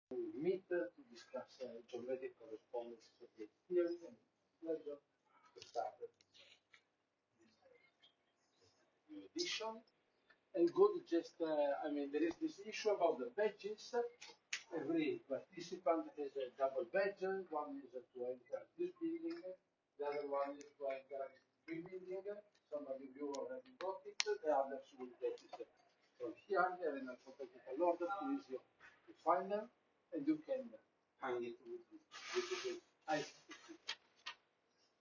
We meet to discuss geometric correspondences of the theory and pleasure to start this new edition. And good, just, there is this issue about the badges. Every participant has a double badge. One is to enter this building, the other one is to enter this building. Some of you already got it, the others will get it from here. They're in alphabetical order, too easy to find them, and you can hang it with the ice.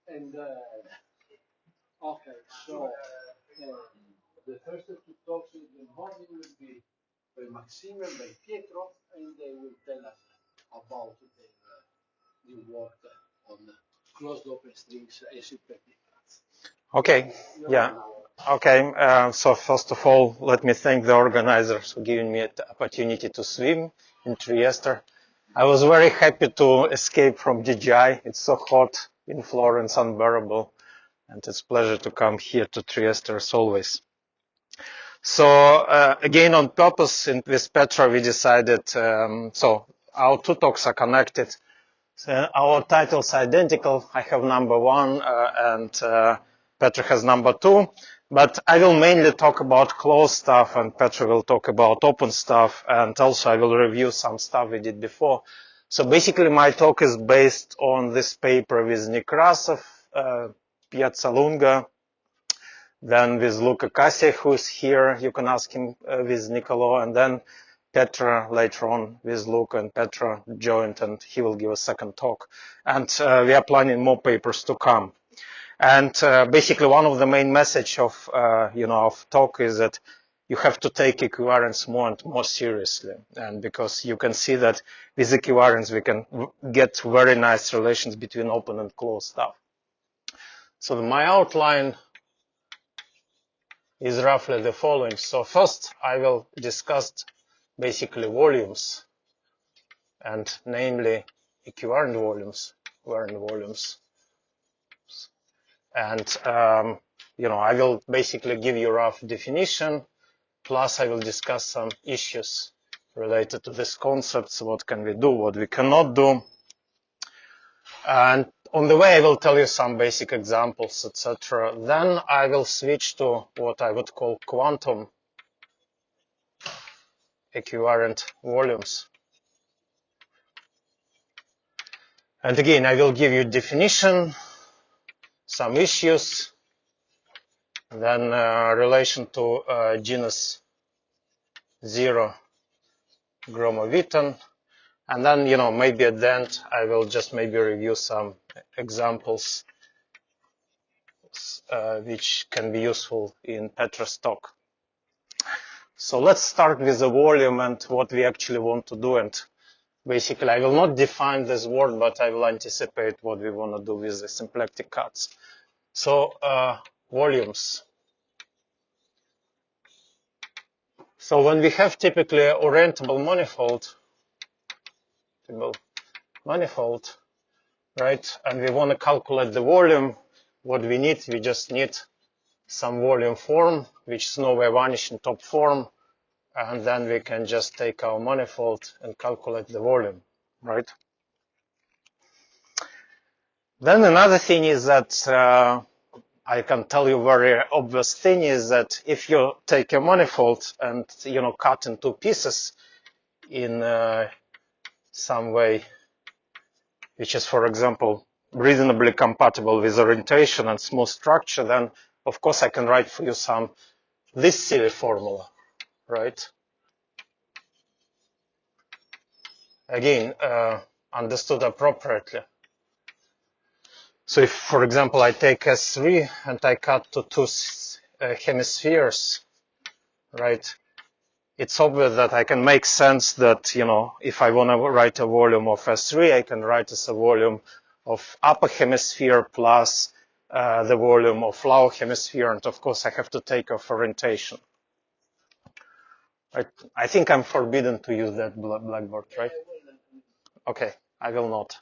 And okay, so the first two talks in the morning will be by Maxim and by Pietro, and they will tell us about their new work on closed open strings and symplectic cuts. Okay, yeah. Okay, so first of all, let me thank the organizers for giving me the opportunity to swim in Trieste. I was very happy to escape from DJI. It's so hot in Florence, unbearable, and it's a pleasure to come here to Trieste as always. So again, on purpose, with Petra, we decided, so our two talks are connected. So our titles are identical. I have number 1 and Petra has number 2. But I will mainly talk about closed stuff and Petra will talk about open stuff. And also I will review some stuff we did before. So basically my talk is based on this paper with Nekrasov, Piazza Lunga, then with Luca Cassia, who is here. You can ask him with Nicolo, and then Petra later on with Luca, and Petra joined and he will give a second talk. And we are planning more papers to come. And basically one of the main message of, of talk is that you have to take equivariance more and more seriously. And because you can see that with equivariance we can get very nice relations between open and closed stuff. So my outline is roughly the following. So first I will discuss basically volumes, and namely equivariant volumes, And, I will basically give you a rough definition, plus I will discuss some issues related to these concepts, what can we do, what we cannot do. And on the way, I will tell you some basic examples, etc. Then I will switch to what I would call quantum equivariant volumes. And again, I will give you definition, some issues, then relation to genus 0 Gromov-Witten, and then, maybe at the end, I will just maybe review some examples which can be useful in Petra's talk. So let's start with the volume and what we actually want to do. And basically, I will not define this word, but I will anticipate what we want to do with the symplectic cuts. So volumes. So when we have typically orientable manifold, right, and we want to calculate the volume, what we need, we just need some volume form, which is nowhere vanishing top form, and then we can just take our manifold and calculate the volume, right? Then another thing is that I can tell you very obvious thing is that if you take a manifold and cut in two pieces in some way, which is, for example, reasonably compatible with orientation and smooth structure, then of course I can write for you this silly formula, right? Again, understood appropriately. So if, for example, I take S3 and I cut to two hemispheres, right? It's obvious that I can make sense that, if I want to write a volume of S3, I can write as a volume of upper hemisphere plus the volume of lower hemisphere. And of course, I have to take off orientation. Right? I think I'm forbidden to use that blackboard, right? Okay, I will not.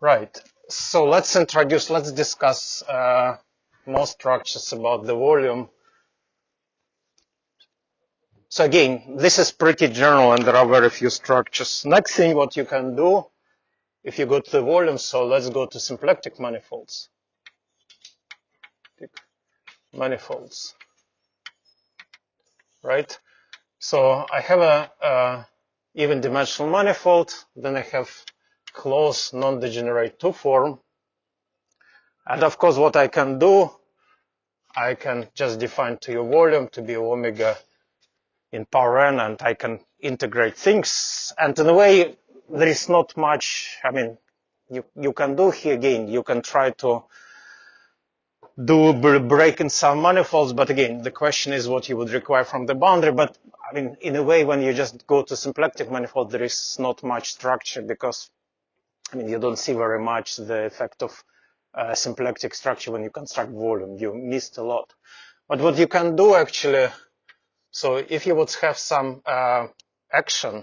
Right. So let's discuss more structures about the volume. So again, this is pretty general and there are very few structures. Next thing what you can do, if you go to the volume, so let's go to symplectic manifolds. Manifolds, right? So I have a even dimensional manifold, then I have closed non-degenerate 2 form. And of course, what I can do, I can just define to your volume to be omega in power n, and I can integrate things. And in a way, there is not much, I mean, you can do here again, you can try to do break in some manifolds, but again, the question is what you would require from the boundary. But I mean, in a way, when you just go to symplectic manifold, there is not much structure because, I mean, you don't see very much the effect of symplectic structure when you construct volume. You missed a lot. But what you can do actually, so if you would have some action,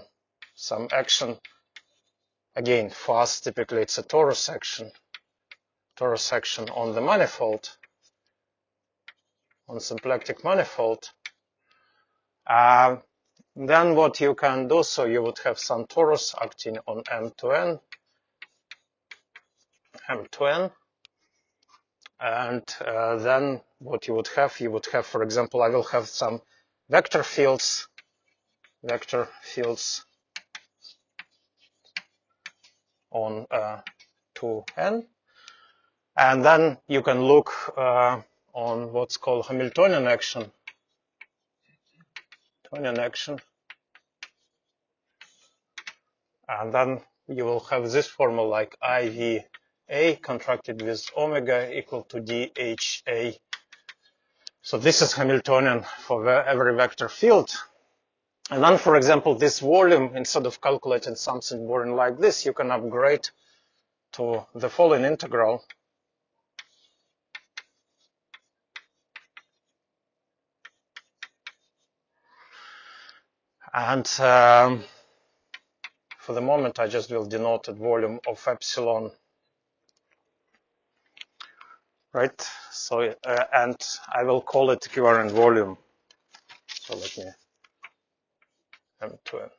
again, for us, typically it's a torus action on the manifold, on symplectic manifold, then what you can do, so you would have some torus acting on M to N, and then what you would have, for example, I will have some vector fields on 2n, and then you can look on what's called Hamiltonian action, and then you will have this formula like IVA contracted with omega equal to DHA. So this is Hamiltonian for every vector field. And then, for example, this volume, instead of calculating something boring like this, you can upgrade to the following integral. And for the moment, I just will denote the volume of epsilon, right? So, and I will call it equivalent volume. So let me M2N.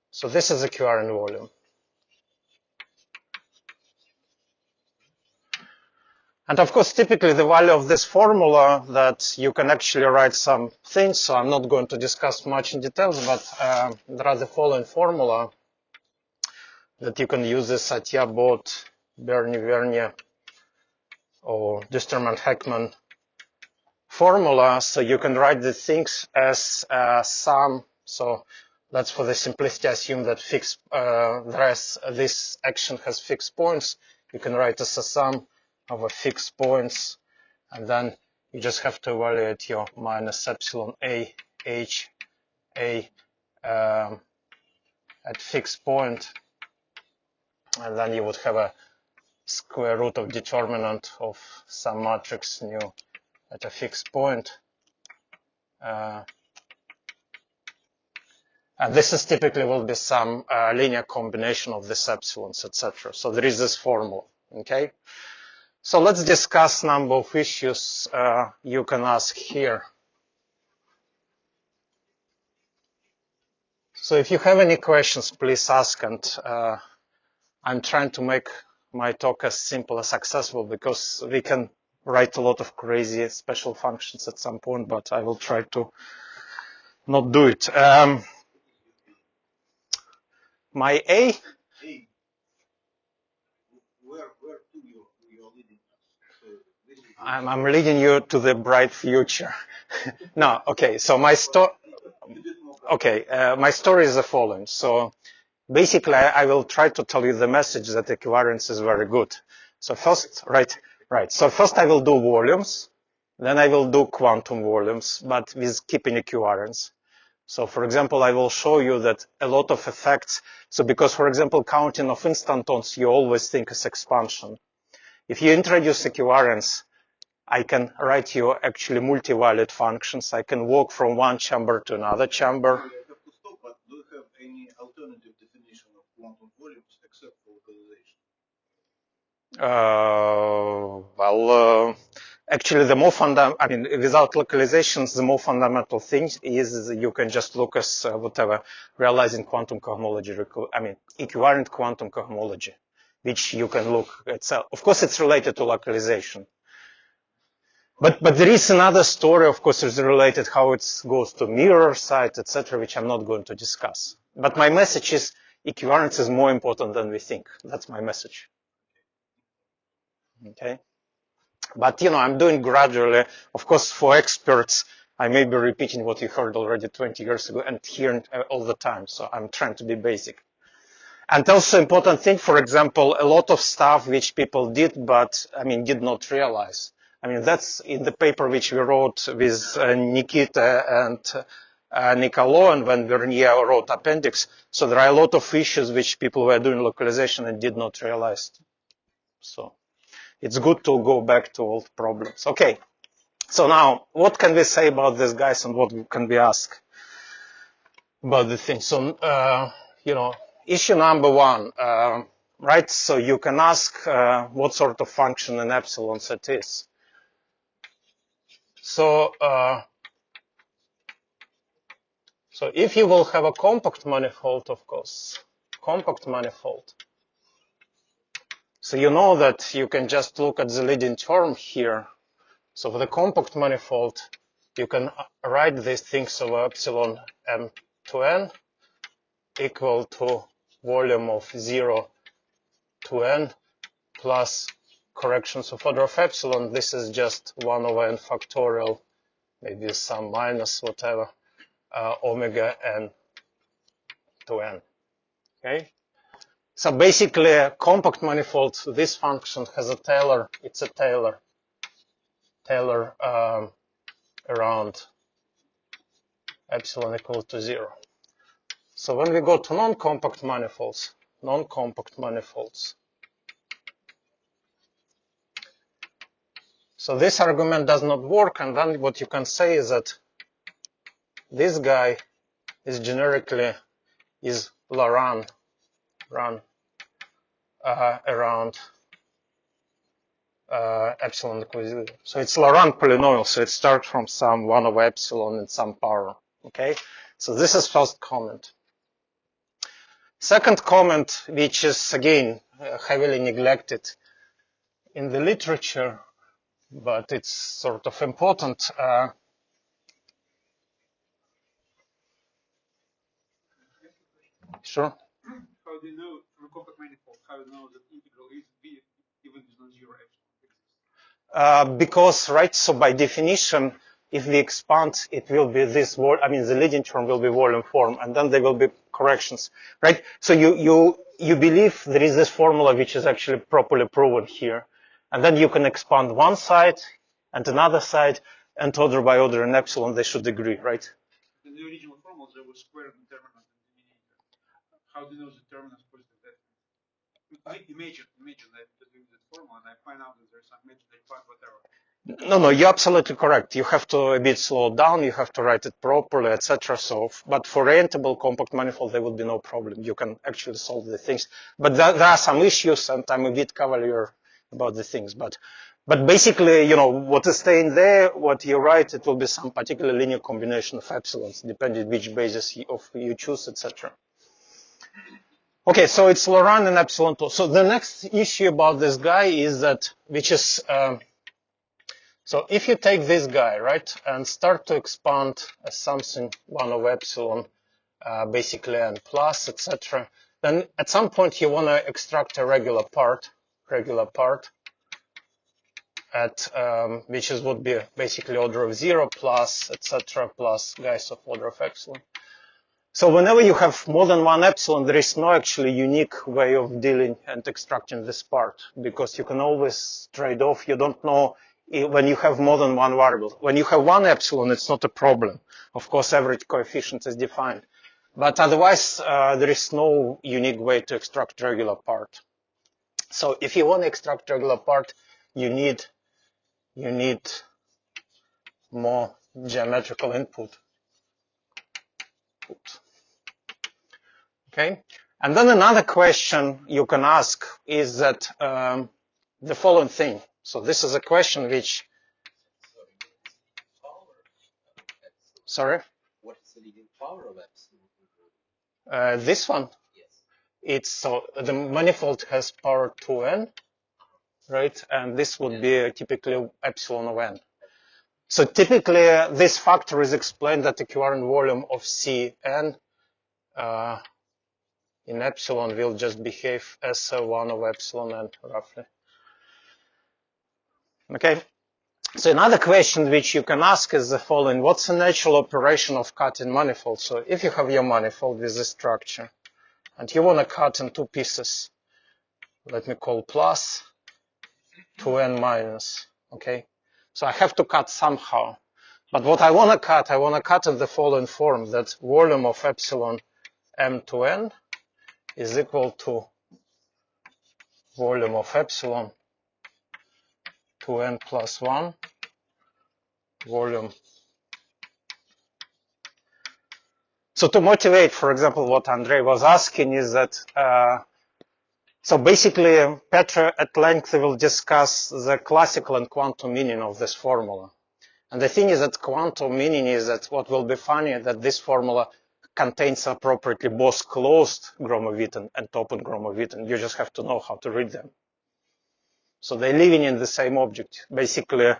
So this is equivalent volume. And of course, typically the value of this formula that you can actually write some things. So I'm not going to discuss much in details, but there are the following formula that you can use this Satya-Bott, Bernie-Vernier, or Disterman-Heckman formula. So you can write the things as sum. So let's, for the simplicity, assume that this action has fixed points. You can write as a sum of a fixed points, and then you just have to evaluate your minus epsilon a h a at fixed point, and then you would have a square root of determinant of some matrix nu at a fixed point. And this is typically will be some linear combination of these epsilons, etc. So there is this formula, okay? So let's discuss number of issues you can ask here. So if you have any questions, please ask, and I'm trying to make my talk as simple as accessible because we can write a lot of crazy special functions at some point, but I will try to not do it. My A? Where to you're leading us? I'm leading you to the bright future. No, okay, so my story is the following. So basically, I will try to tell you the message that equivariance is very good. So first, right. So first I will do volumes, then I will do quantum volumes, but with keeping equivariance. So for example, I will show you that a lot of effects. So because, for example, counting of instantons, you always think is expansion. If you introduce equivariance, I can write you actually multi-valued functions. I can walk from one chamber to another chamber. I have to stop, but do you have any alternative definition of quantum volumes except for localization? Actually, the more without localizations, the more fundamental thing is you can just look as whatever, realizing quantum cohomology, equivalent quantum cohomology, which you can look at. Of course, it's related to localization. But there is another story, of course, is related how it goes to mirror site, etc., which I'm not going to discuss. But my message is equivalence is more important than we think. That's my message. Okay. But, I'm doing gradually. Of course, for experts, I may be repeating what you heard already 20 years ago and hearing all the time. So I'm trying to be basic. And also important thing, for example, a lot of stuff which people did, but, did not realize. That's in the paper which we wrote with Nikita and Nicolo, and when Vernier wrote appendix. So there are a lot of issues which people were doing localization and did not realize. So it's good to go back to old problems. Okay. So now, what can we say about these guys and what can we ask about the thing? So, issue number one, right? So you can ask what sort of function an epsilon set is. So, so if you will have a compact manifold, of course, compact manifold. So you know that you can just look at the leading term here. So for the compact manifold, you can write these things over epsilon m to n equal to volume of 0 to n plus corrections of order of epsilon. This is just 1 over n factorial, maybe some minus whatever, omega n to n. Okay. So basically, a compact manifold, this function has a Taylor, it's a Taylor around epsilon equal to 0. So when we go to non-compact manifolds, so this argument does not work, and then what you can say is that this guy is generically Laurent around epsilon equals 0. So it's Laurent polynomial, so it starts from some 1 over epsilon in some power. Okay, so this is first comment. Second comment, which is again heavily neglected in the literature, but it's sort of important. Sure. How do you know from a compact manifold? How do you know that integral is b even if non-zero epsilon? Because, right, so by definition, if we expand, it will be this, the leading term will be volume form, and then there will be corrections, right? So you believe there is this formula which is actually properly proven here, and then you can expand one side and another side, and order by order and epsilon, they should agree, right? In the original formula, there was square determinant and denominator. How do you know the determinant is positive? Imagine that I'm doing that formula and I find out that there's some imaginary part, whatever. No, you're absolutely correct. You have to a bit slow down, you have to write it properly, etc. So, but for rentable compact manifold, there would be no problem. You can actually solve the things. But there are some issues, and I'm a bit cavalier about the things. But basically, what is staying there, what you write, it will be some particular linear combination of epsilons, depending which basis you choose, etc. Okay, so it's Laurent and epsilon 2. So the next issue about this guy is that, which is, so if you take this guy, right, and start to expand as something 1 over epsilon, basically n plus, etc., then at some point you want to extract a regular part at, which would be basically order of 0 plus, etc., plus guys of order of epsilon. So whenever you have more than one epsilon, there is no actually unique way of dealing and extracting this part, because you can always trade off. You don't know when you have more than one variable. When you have one epsilon, it's not a problem. Of course, average coefficient is defined. But otherwise, there is no unique way to extract regular part. So if you want to extract regular part, you need more geometrical input. Okay, and then another question you can ask is that the following thing. So this is a question which Sorry? What is the leading power of epsilon? This one? Yes. It's so the manifold has power 2n, right? And this would be typically epsilon of n. So typically this factor is explained that the equivalent volume of Cn in epsilon will just behave as 1 of epsilon n roughly. Okay. So another question which you can ask is the following: what's the natural operation of cutting manifold? So if you have your manifold with this structure and you want to cut in two pieces, let me call plus 2n minus, okay? So I have to cut somehow. But what I want to cut in the following form, that volume of epsilon m to n is equal to volume of epsilon to n plus 1 volume. So to motivate, for example, what Andrei was asking is that, so basically Petra at length will discuss the classical and quantum meaning of this formula. And the thing is that quantum meaning is that what will be funny that this formula contains appropriately both closed Gromov-Witten and open Gromov-Witten. You just have to know how to read them. So they're living in the same object, basically.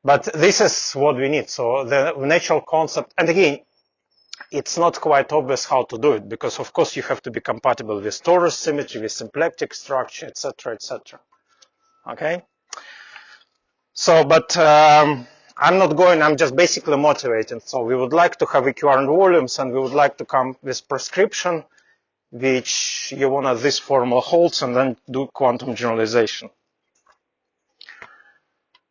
But this is what we need. So the natural concept, and again, it's not quite obvious how to do it, because of course you have to be compatible with torus symmetry, with symplectic structure, etc., etc. Okay? So, but I'm not going, I'm just basically motivating. So we would like to have equivalent volumes, and we would like to come with prescription, which you want this formula holds, and then do quantum generalization.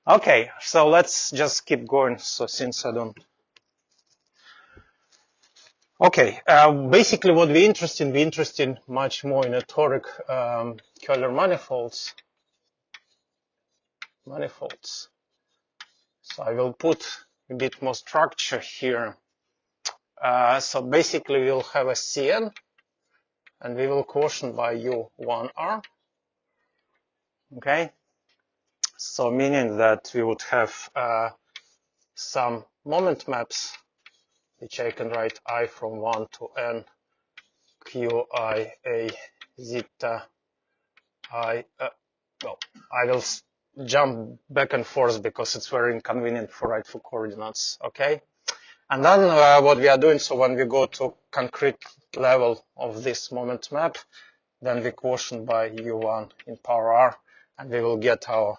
Okay, so let's just keep going. So since I don't. Okay, basically what we're interested in much more in a toric Euler manifolds. So I will put a bit more structure here. So basically we'll have a Cn, and we will quotient by U1R. Okay, so meaning that we would have some moment maps, which I can write I from 1 to n, Q, I, A, zeta, I, well, I will jump back and forth because it's very inconvenient for write for coordinates, okay? And then what we are doing, so when we go to concrete level of this moment map, then we quotient by U1 in power R, and we will get our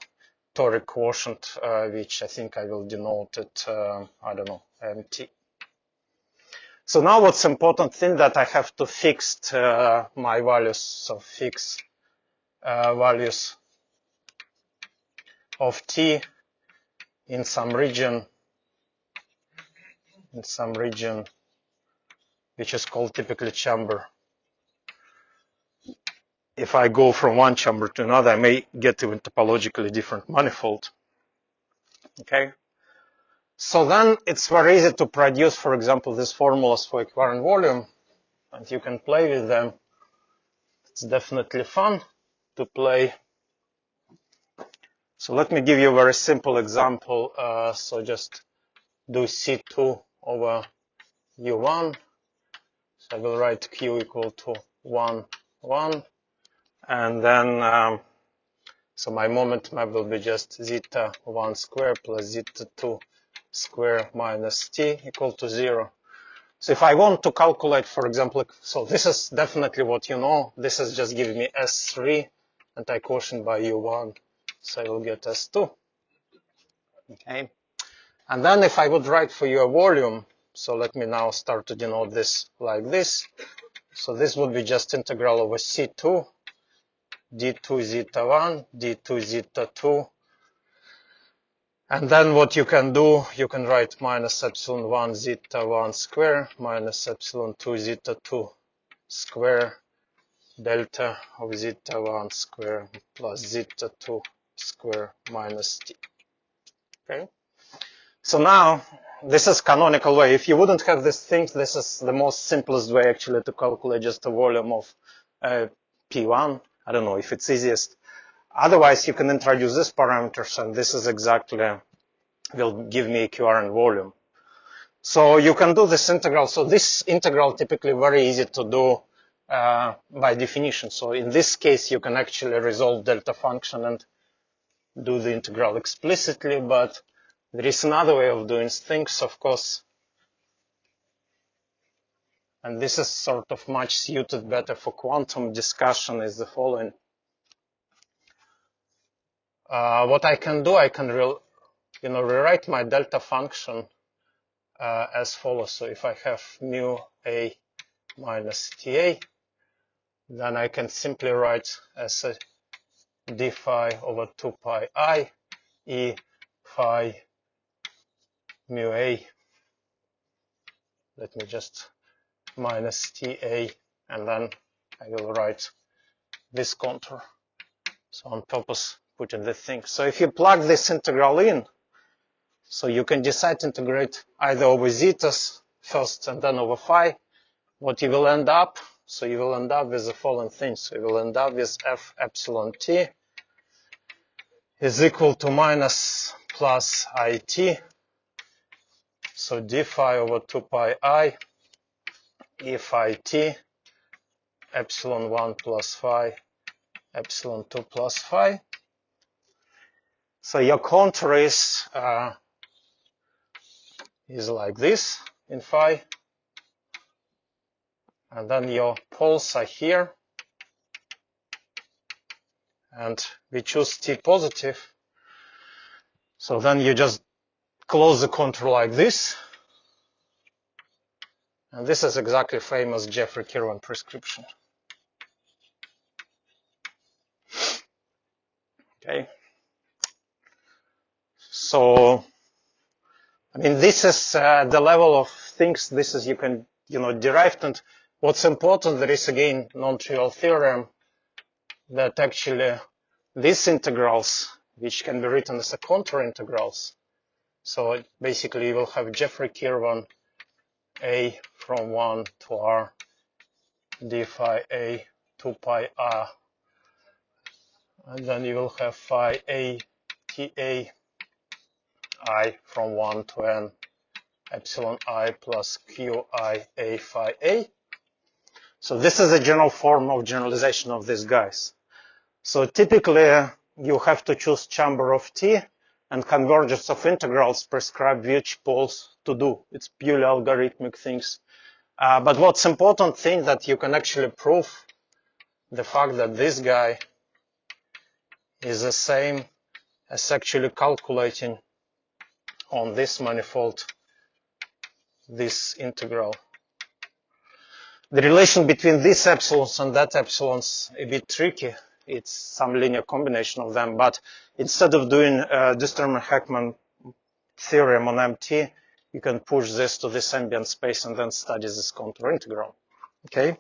toric quotient, which I think I will denote it, I don't know, MT. So now what's important thing that I have to fix my values, so fix values of T in some region which is called typically chamber. If I go from one chamber to another, I may get even topologically different manifold. Okay. So then it's very easy to produce, for example, these formulas for equivalent volume, and you can play with them. It's definitely fun to play. So let me give you a very simple example. So just do C2 over U1. So I will write Q equal to 1, 1. And then, so my moment map will be just zeta 1 square plus zeta 2 square minus T equal to 0. So if I want to calculate, for example, so this is definitely what you know. This is just giving me S3, and I quotient by U1. So I will get S2. Okay. And then if I would write for you a volume, so let me now start to denote this like this. So this would be just integral over C2, D2 zeta 1, D2 zeta 2. And then what you can do, you can write minus epsilon 1 zeta 1 square minus epsilon 2 zeta 2 square delta of zeta 1 square plus zeta 2 square minus T. Okay. So now, this is canonical way. If you wouldn't have these things, this is the most simplest way actually to calculate just the volume of P1. I don't know if it's easiest. Otherwise, you can introduce these parameters, and this is exactly will give me equivalent volume. So you can do this integral. So this integral typically very easy to do by definition. So in this case, you can actually resolve delta function and do the integral explicitly, but there is another way of doing things, of course. And this is sort of much suited better for quantum discussion is the following. What I can do, I can rewrite my delta function as follows. So if I have mu a minus ta, then I can simply write as a d phi over 2 pi I e phi mu a. Let me just minus ta, and then I will write this contour. So on purpose putting the thing. So if you plug this integral in, so you can decide to integrate either over zetas first and then over phi. What you will end up, so you will end up with the following things. So you will end up with f epsilon t is equal to minus plus it. So d phi over 2 pi I e phi t epsilon 1 plus phi epsilon 2 plus phi. So your contour is like this in phi, and then your poles are here, and we choose t positive. So then you just close the contour like this, and this is exactly famous Jeffrey-Kirwan prescription. Okay. So, I mean, this is the level of things. This is you can derive. And what's important, there is again non-trivial theorem that actually these integrals, which can be written as a contour integrals. So basically, you will have Jeffrey-Kirwan a from 1 to r d phi a 2 pi r, and then you will have phi a t a I from 1 to n epsilon I plus qi a phi a. So this is a general form of generalization of these guys. So typically you have to choose chamber of t, and convergence of integrals prescribe which poles to do. It's purely algorithmic things. But what's important thing that you can actually prove the fact that this guy is the same as actually calculating on this manifold this integral. The relation between these epsilons and that epsilon's a bit tricky. It's some linear combination of them, but instead of doing Distelman-Heckman theorem on MT, you can push this to this ambient space and then study this contour integral. Okay?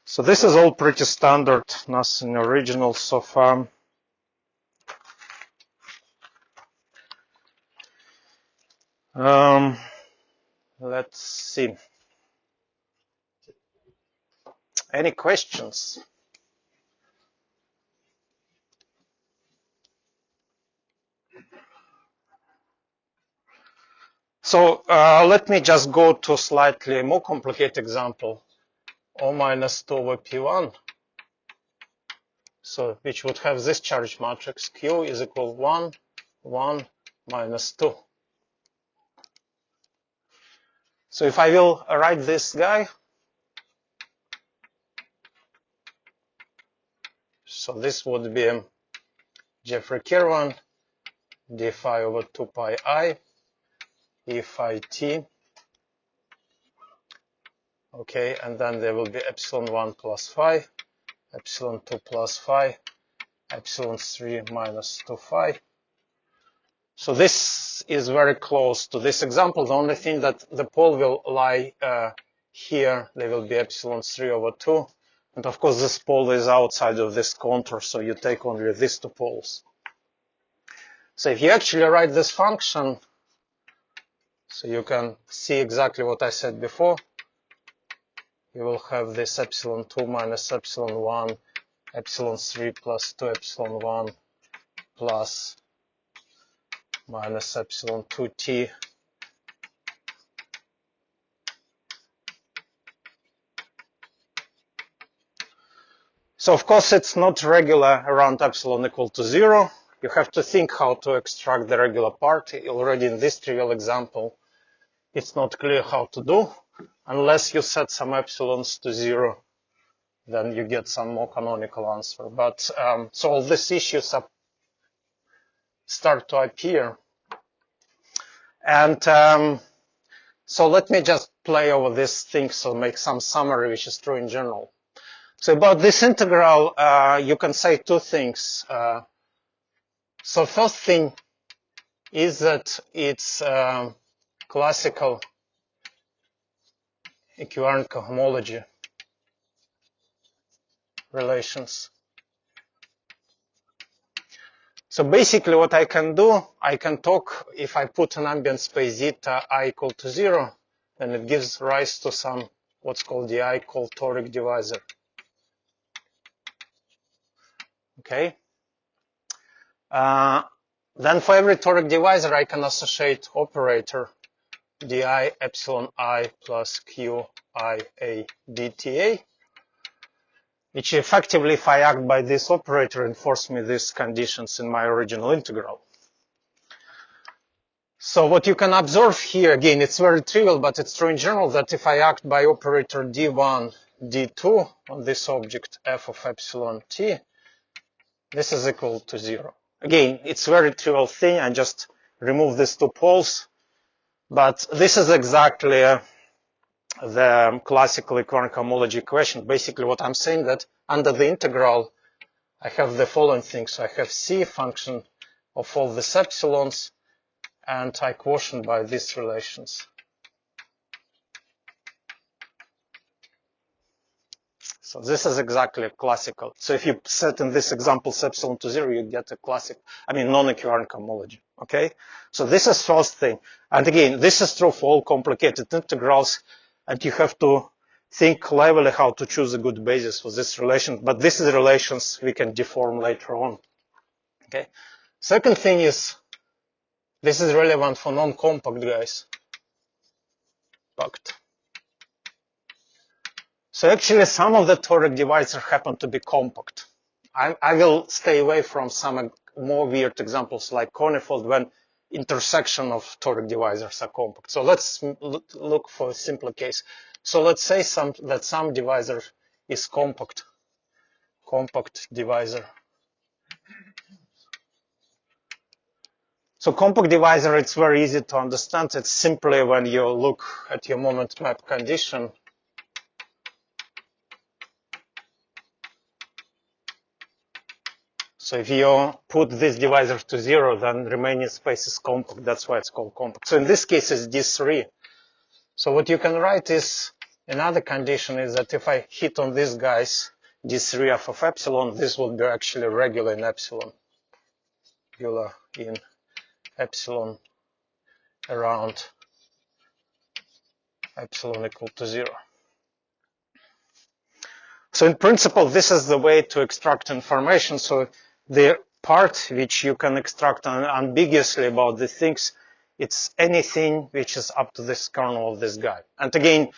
So this is all pretty standard, nothing original so far. Let's see. Any questions? So let me just go to a slightly more complicated example. O minus 2 over P1. So which would have this charge matrix Q is equal 1, 1, minus 2. So if I will write this guy, so this would be Jeffrey-Kirwan d phi over 2 pi I e phi t. Okay, and then there will be epsilon 1 plus phi, epsilon 2 plus phi, epsilon 3 minus 2 phi. So this is very close to this example. The only thing that the pole will lie here, there will be epsilon 3 over 2. And of course, this pole is outside of this contour, so you take only these two poles. So if you actually write this function, so you can see exactly what I said before. You will have this epsilon 2 minus epsilon 1, epsilon 3 plus 2 epsilon 1 plus minus epsilon 2t So of course it's not regular around epsilon equal to 0. You have to think how to extract the regular part. Already in this trivial example, it's not clear how to do. Unless you set some epsilons to 0, then you get some more canonical answer. But so all these issues start to appear. And so let me just play over this thing, so make some summary, which is true in general. So about this integral, you can say two things. So first thing is that it's classical equivalent cohomology relations. So basically what I can do, I can talk, if I put an ambient space zeta I equal to 0, then it gives rise to some, what's called the I called toric divisor. Okay. Then for every toric divisor, I can associate operator di epsilon I plus q I a dta, which effectively, if I act by this operator, enforce me these conditions in my original integral. So what you can observe here, again, it's very trivial, but it's true in general that if I act by operator d1, d2 on this object f of epsilon t, this is equal to 0. Again, it's a very trivial thing. I just remove these two poles, but this is exactly the classical equivalent cohomology equation. Basically, what I'm saying that under the integral, I have the following things. So I have c function of all these epsilons, and I quotient by these relations. So this is exactly classical. So if you set in this example epsilon to 0, you get a classic, non-equivalent cohomology. Okay? So this is first thing. And again, this is true for all complicated integrals, and you have to think cleverly how to choose a good basis for this relation. But this is relations we can deform later on. Okay? Second thing is, this is relevant for non-compact guys. Compact. So actually, some of the toric divisors happen to be compact. I will stay away from some more weird examples like conifold when intersection of toric divisors are compact. So let's look for a simpler case. So let's say that some divisor is compact divisor. So compact divisor, it's very easy to understand. It's simply when you look at your moment map condition. So if you put this divisor to 0, then remaining space is compact. That's why it's called compact. So in this case, it's D3. So what you can write is, another condition is that if I hit on these guys, D3 f of epsilon, this would be actually regular in epsilon. Regular in epsilon around epsilon equal to 0. So in principle, this is the way to extract information. So the part which you can extract unambiguously about the things, it's anything which is up to this kernel of this guy. And again,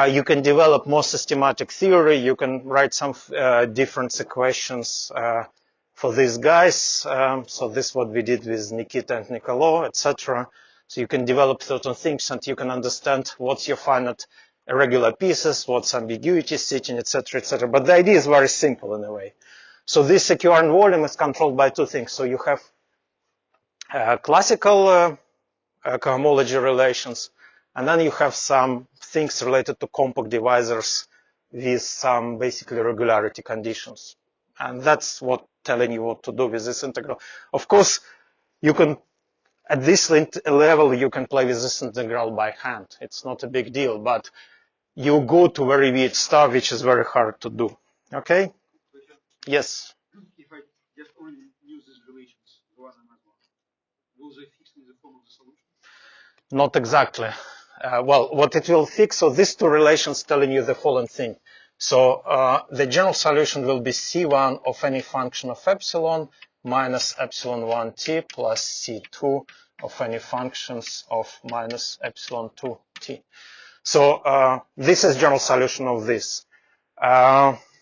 you can develop more systematic theory. You can write some different equations for these guys. So this is what we did with Nikita and Niccolo, etc. So you can develop certain things and you can understand what's your finite irregular pieces, what's ambiguity setting, etc., etc. But the idea is very simple in a way. So this equivalent volume is controlled by two things. So you have classical cohomology relations, and then you have some things related to compact divisors with some basically regularity conditions. And that's what telling you what to do with this integral. Of course, you can, at this level, you can play with this integral by hand. It's not a big deal, but you go to very weird stuff, which is very hard to do. Okay? Yes? If I just only use these relations, the one and that one, will they fix me the form of the solution? Not exactly. Well, what it will fix, so these two relations telling you the following thing. So the general solution will be C1 of any function of epsilon minus epsilon 1t plus C2 of any functions of minus epsilon 2t. So this is general solution of this.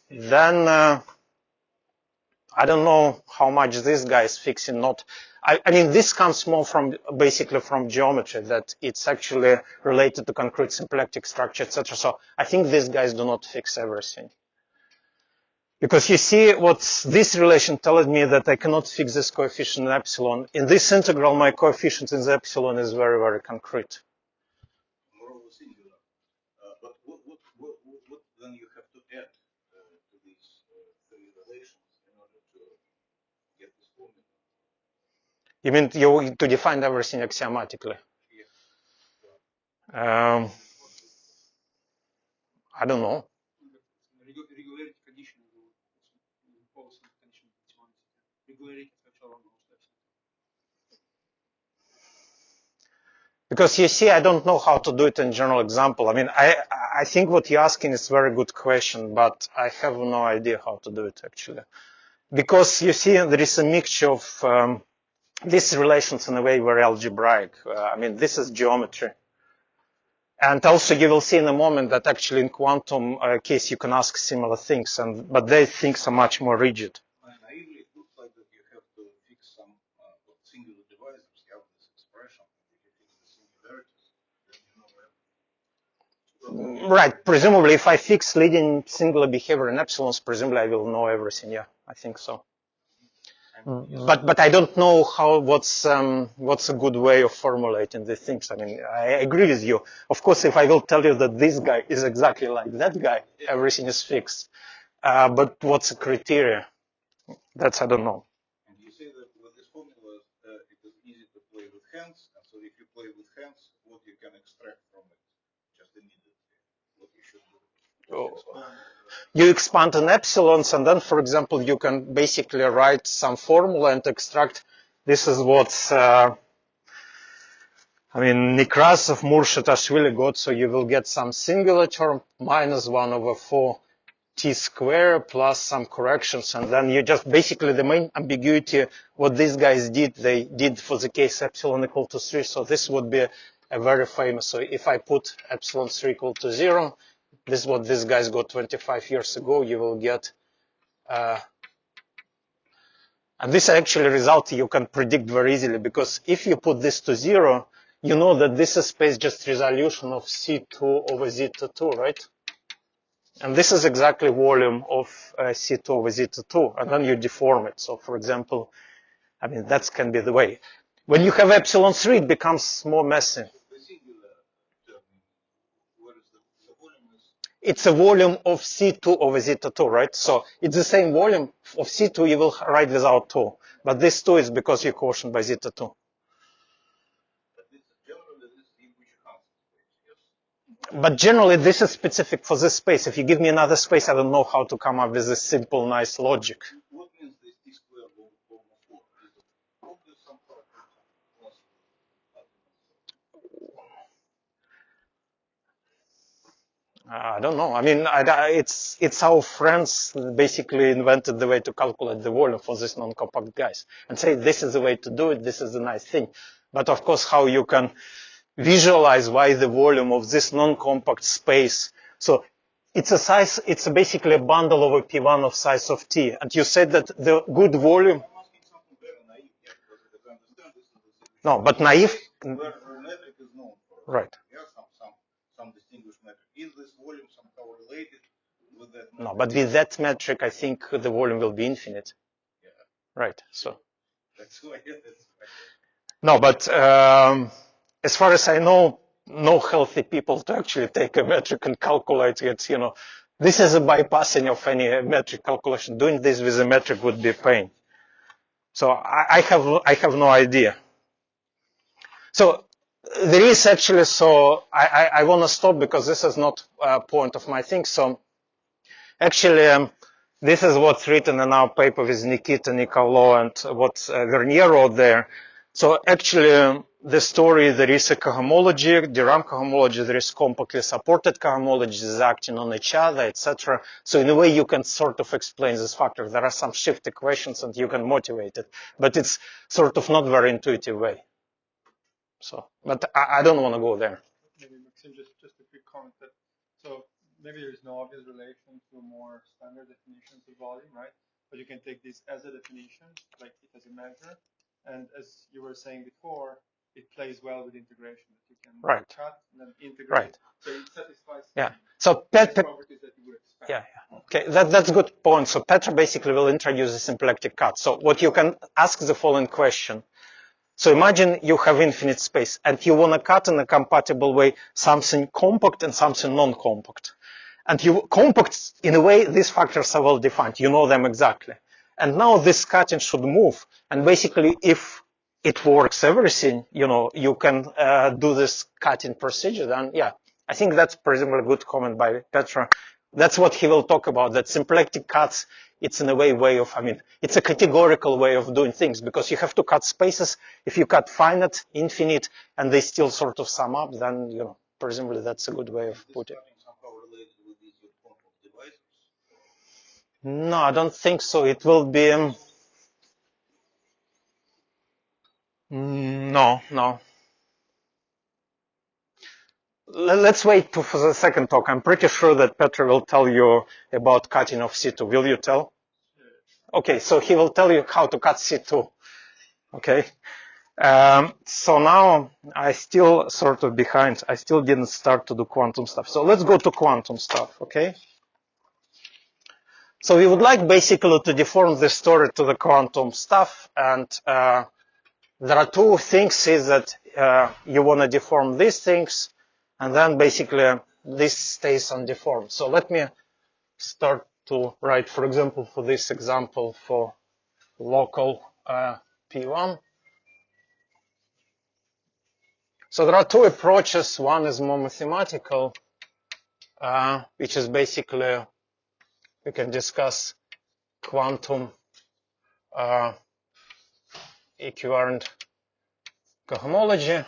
then I don't know how much this guy is fixing. I mean, this comes more from basically from geometry, that it's actually related to concrete symplectic structure, etc. So I think these guys do not fix everything. Because you see, what's this relation telling me that I cannot fix this coefficient in epsilon. In this integral, my coefficient in the epsilon is very, very concrete. Moreover singular. But what then you have to add to these three relations in order to get this formula? You mean to define everything axiomatically? Yeah. I don't know. Regularity condition will impose some condition of regularity сначала нужно. Because you see, I don't know how to do it in general example. I mean, I think what you're asking is a very good question, but I have no idea how to do it actually. Because you see, there is a mixture of these relations in a way very algebraic. I mean, this is geometry. And also you will see in a moment that actually in quantum case you can ask similar things, but they things are much more rigid. Naively, it looks like that you have to fix some singular divisors. You have this expression. If you fix the singularities, then you know everything. Right. Presumably, if I fix leading singular behavior in epsilons, presumably I will know everything. Yeah, I think so. But I don't know what's a good way of formulating these things. I mean, I agree with you. Of course, if I will tell you that this guy is exactly like that guy, everything is fixed. But what's the criteria? That's I don't know. And you say that with this formula, it is easy to play with hands. And so if you play with hands, what you can extract from it just immediately, what you should do. You expand in epsilons, and then, for example, you can basically write some formula and extract. This is what I mean, Nekrasov, Murshid-Ashvili got. So you will get some singular term minus 1/4 t squared plus some corrections, and then you just basically the main ambiguity. What these guys did, they did for the case epsilon equal to 3. So this would be a very famous. So if I put epsilon 3 equal to 0. This is what these guys got 25 years ago. You will get, and this actually result you can predict very easily, because if you put this to 0, you know that this is space just resolution of C2 over zeta2, right? And this is exactly volume of C2 over zeta2, and then you deform it. So for example, I mean, that can be the way. When you have epsilon 3, it becomes more messy. It's a volume of C2 over zeta2, right? So it's the same volume of C2 you will write without 2. But this 2 is because you're quotient by zeta2. But generally, this is specific for this space. If you give me another space, I don't know how to come up with this simple, nice logic. What means this t squared over 4? I don't know. I mean, it's our friends basically invented the way to calculate the volume for these non-compact guys and say this is the way to do it. This is a nice thing. But of course, how you can visualize why the volume of this non-compact space. So it's a size. It's basically a bundle over P1 of size of T. And you said that the good volume. No, but naive. Metric is known for. Right. Yeah, some distinguished metric. Is this volume somehow related with that metric? No, but with that metric, I think the volume will be infinite. Yeah. Right. So. That's why. No, but as far as I know, no healthy people to actually take a metric and calculate it. You know, this is a bypassing of any metric calculation. Doing this with a metric would be a pain. So I have no idea. So there is actually, so I want to stop because this is not a point of my thing. So actually, this is what's written in our paper with Nikita, Nicolo, and what Vernier wrote there. So actually, the story, there is a cohomology, de Rham cohomology, there is compactly supported cohomologies acting on each other, etc. So in a way, you can sort of explain this factor. There are some shift equations and you can motivate it, but it's sort of not very intuitive way. So, but I don't want to go there. Maybe Maxim, just a quick comment that, so maybe there is no obvious relation to more standard definitions of volume, right? But you can take this as a definition, like it as a measure. And as you were saying before, it plays well with integration. That you can cut and then integrate. So it satisfies So properties that you would expect. Okay, that's a good point. So Petra basically will introduce a symplectic cut. So what you can ask the following question. So imagine you have infinite space and you want to cut in a compatible way something compact and something non-compact. And you compact, in a way, these factors are well defined. You know them exactly. And now this cutting should move. And basically, if it works everything, you know, you can do this cutting procedure. Then, yeah, I think that's presumably a good comment by Petra. That's what he will talk about, that symplectic cuts, it's in a way of, I mean, it's a categorical way of doing things because you have to cut spaces. If you cut finite, infinite, and they still sort of sum up, then, you know, presumably that's a good way of putting it. No, I don't think so. It will be, no. Let's wait for the second talk. I'm pretty sure that Petra will tell you about cutting of C2. Will you tell? Okay, so he will tell you how to cut C2. Okay. So now I still sort of behind. I still didn't start to do quantum stuff. So let's go to quantum stuff. Okay. So we would like basically to deform the story to the quantum stuff. And there are two things is that you want to deform these things. And then basically this stays undeformed. So let me start to write, for example, for this example for local P1. So there are two approaches. One is more mathematical, which is basically, we can discuss quantum equivalent cohomology,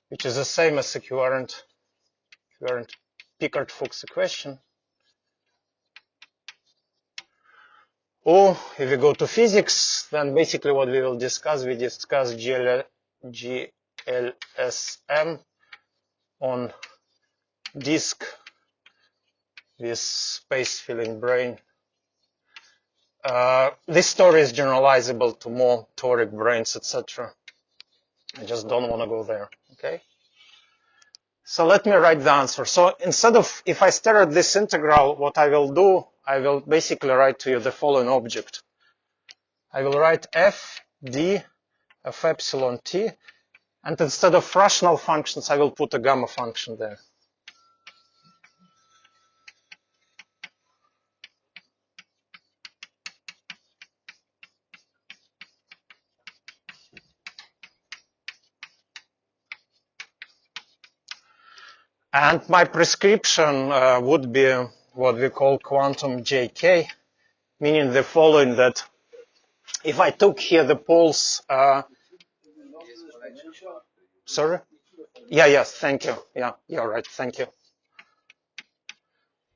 which is the same as equivalent Picard-Fuchs equation. Or if we go to physics, then basically what we will discuss, we discuss GLSM on disk with space filling brane. This story is generalizable to more toric branes, etc. I just don't want to go there, okay? So let me write the answer. So instead of, if I stare at this integral, what I will do, I will basically write to you the following object. I will write f d of epsilon t, and instead of rational functions, I will put a gamma function there. And my prescription would be what we call quantum JK, meaning the following, that if I took here the poles, sorry? Yes, thank you. Yeah, you're right, thank you.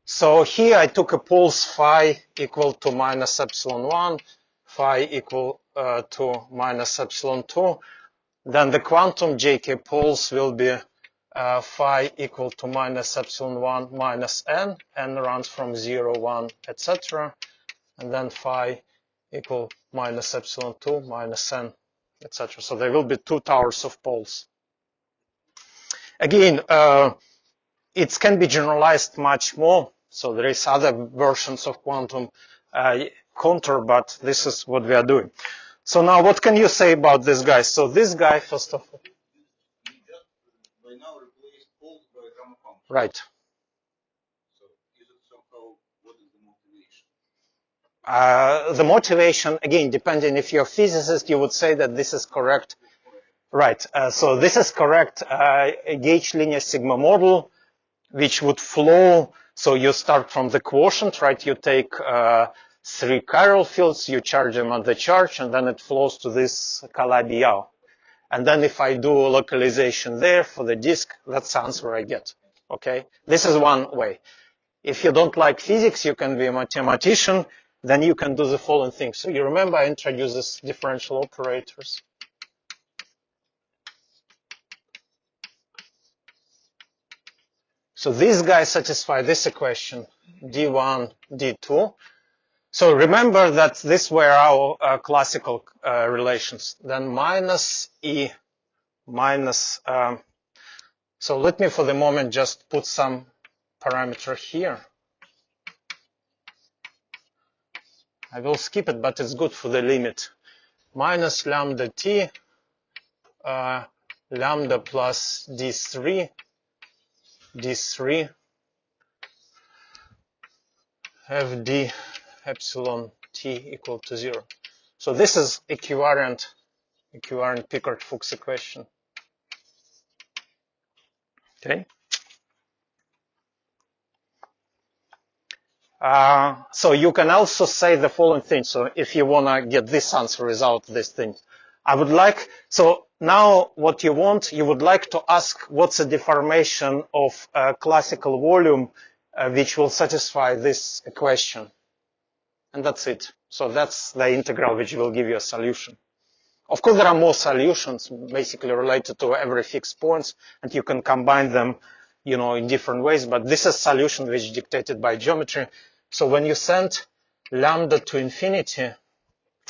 So here I took a poles phi equal to minus epsilon 1, phi equal to minus epsilon 2. Then the quantum JK poles will be phi equal to minus epsilon 1 minus n runs from 0, 1, etc. And then phi equal minus epsilon 2 minus n, etc. So there will be two towers of poles. Again, it can be generalized much more. So there is other versions of quantum contour, but this is what we are doing. So now what can you say about this guy? So this guy, first of all. By now replace poles by gamma function. Right. So is it somehow, what is the motivation? The motivation, again, depending if you're a physicist, you would say that this is correct. Right. So this is correct gauge linear sigma model, which would flow. So you start from the quotient, right? You take 3 chiral fields, you charge them on the charge, and then it flows to this Calabi-Yau. And then if I do localization there for the disk, that's the answer I get. Okay? This is one way. If you don't like physics, you can be a mathematician, then you can do the following thing. So you remember I introduced these differential operators. So these guys satisfy this equation, D1, D2. So remember that these were our classical relations. Then minus E minus, so let me for the moment just put some parameter here. I will skip it, but it's good for the limit. Minus lambda T, lambda plus D3, FD epsilon T equal to 0. So this is equivariant Pickard-Fuchs equation. Okay. So you can also say the following thing. So if you want to get this answer without this thing, I would like, so now what you want, you would like to ask what's the deformation of a classical volume which will satisfy this equation. And that's it. So that's the integral which will give you a solution. Of course, there are more solutions basically related to every fixed points, and you can combine them, you know, in different ways, but this is solution which is dictated by geometry. So when you send lambda to infinity,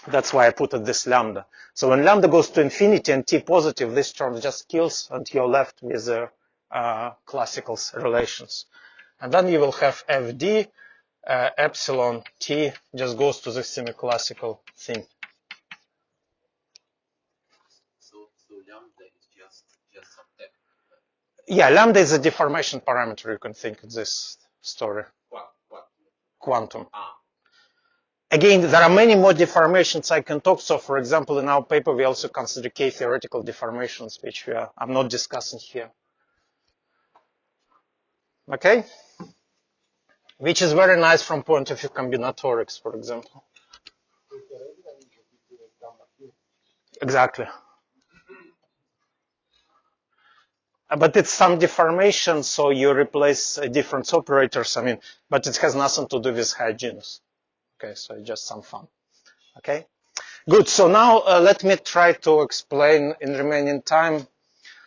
that's why I put it this lambda. So when lambda goes to infinity and t positive, this term just kills and you're left with the classical relations. And then you will have fd epsilon t just goes to the semi-classical thing. So lambda is just some tech. Yeah, lambda is a deformation parameter. You can think of this story. Quantum. Again, there are many more deformations I can talk. So, for example, in our paper, we also consider k-theoretical deformations, which I'm not discussing here. Okay? Which is very nice from point of view combinatorics, for example. Exactly. But it's some deformation, so you replace different operators, I mean, but it has nothing to do with hygienics. Okay, so just some fun. Okay, good. So now let me try to explain in remaining time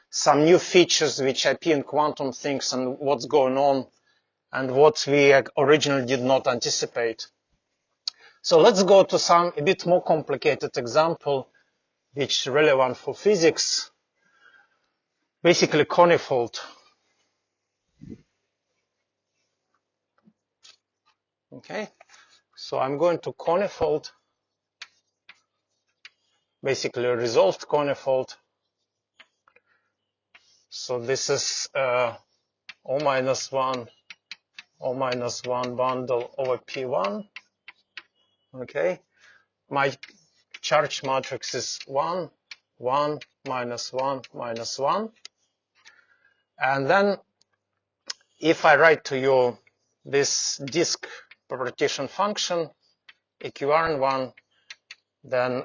some new features which appear in quantum things and what's going on and what we originally did not anticipate. So let's go to some a bit more complicated example which is relevant for physics. Basically conifold. Okay, so I'm going to conifold, basically a resolved conifold. So this is O minus 1 bundle over P1. Okay, my charge matrix is 1, 1, minus 1, minus 1. And then if I write to you this disk partition function, equivalent one, then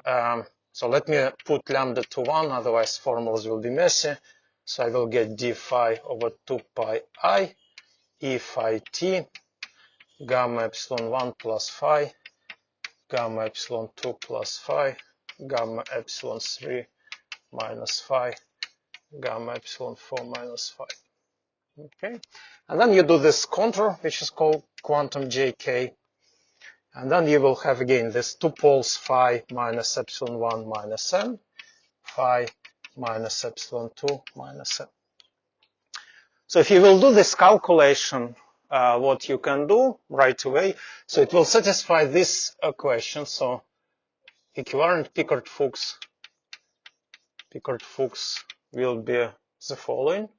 so let me put lambda to 1, otherwise formulas will be messy. So I will get d phi over 2 pi I, e phi t, gamma epsilon 1 plus phi, gamma epsilon 2 plus phi, gamma epsilon 3 minus phi, gamma epsilon 4 minus phi. Okay, and then you do this contour, which is called quantum JK. And then you will have again this two poles phi minus epsilon 1 minus n, phi minus epsilon 2 minus n. So if you will do this calculation, what you can do right away, so it will satisfy this equation. So equivalent Pickard-Fuchs will be the following.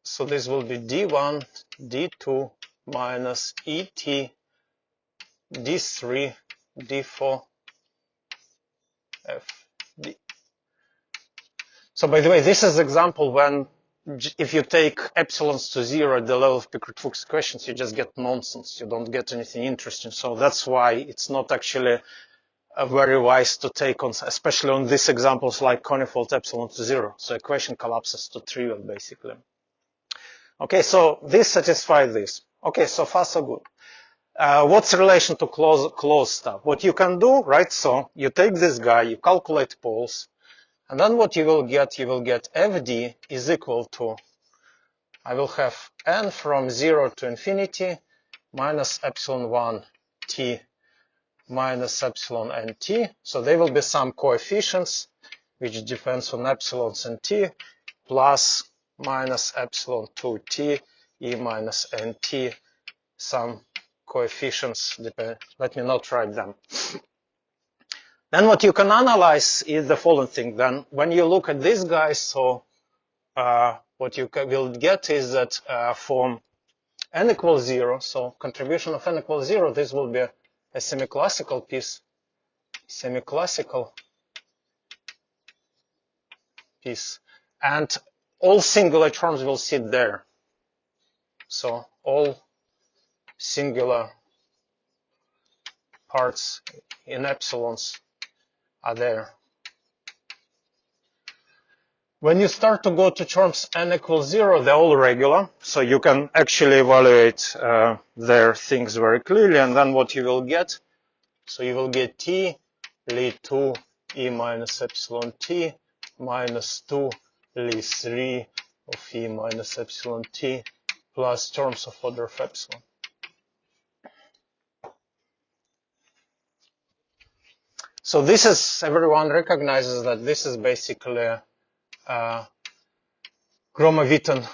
So this will be d1, d2 minus et d3, d4, fd. So by the way, this is example when if you take epsilons to 0 at the level of Pickard-Fuchs equations, you just get nonsense. You don't get anything interesting. So that's why it's not actually very wise to take on, especially on these examples like conifold epsilon to 0. So equation collapses to trivial basically. Okay, so this satisfies this. Okay, so far so good. What's the relation to closed stuff? What you can do, right? So you take this guy, you calculate poles, and then what you will get fd is equal to I will have n from 0 to infinity minus epsilon 1 t minus epsilon n t. So they will be some coefficients which depends on epsilons and t plus minus epsilon 2 t e minus n t, some coefficients depend. Let me not write them. Then what you can analyze is the following thing. Then when you look at these guys, so what you will get is that from n equals 0, so contribution of n equals 0, this will be a semi-classical piece, and all singular terms will sit there. So all singular parts in epsilons are there. When you start to go to terms n equals 0, they're all regular, so you can actually evaluate their things very clearly, and then what you will get, so you will get t lead 2 e minus epsilon t minus 2 lead 3 of e minus epsilon t plus terms of order of epsilon. So this is, everyone recognizes that this is basically Gromov-Witten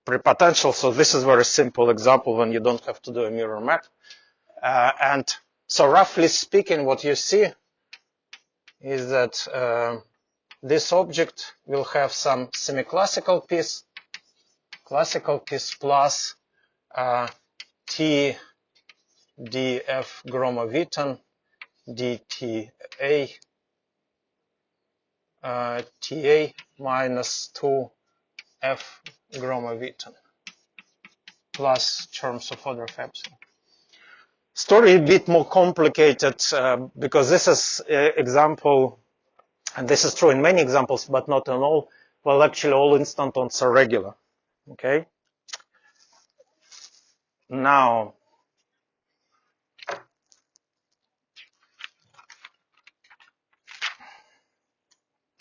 prepotential. So this is a very simple example when you don't have to do a mirror map. And so roughly speaking, what you see is that this object will have some semi-classical piece, plus T df Gromov-Witten dTA TA minus 2 f Gromov-Witten plus terms of order of epsilon. Story a bit more complicated because this is example, and this is true in many examples, but not in all. Well, actually, all instantons are regular. Okay. Now,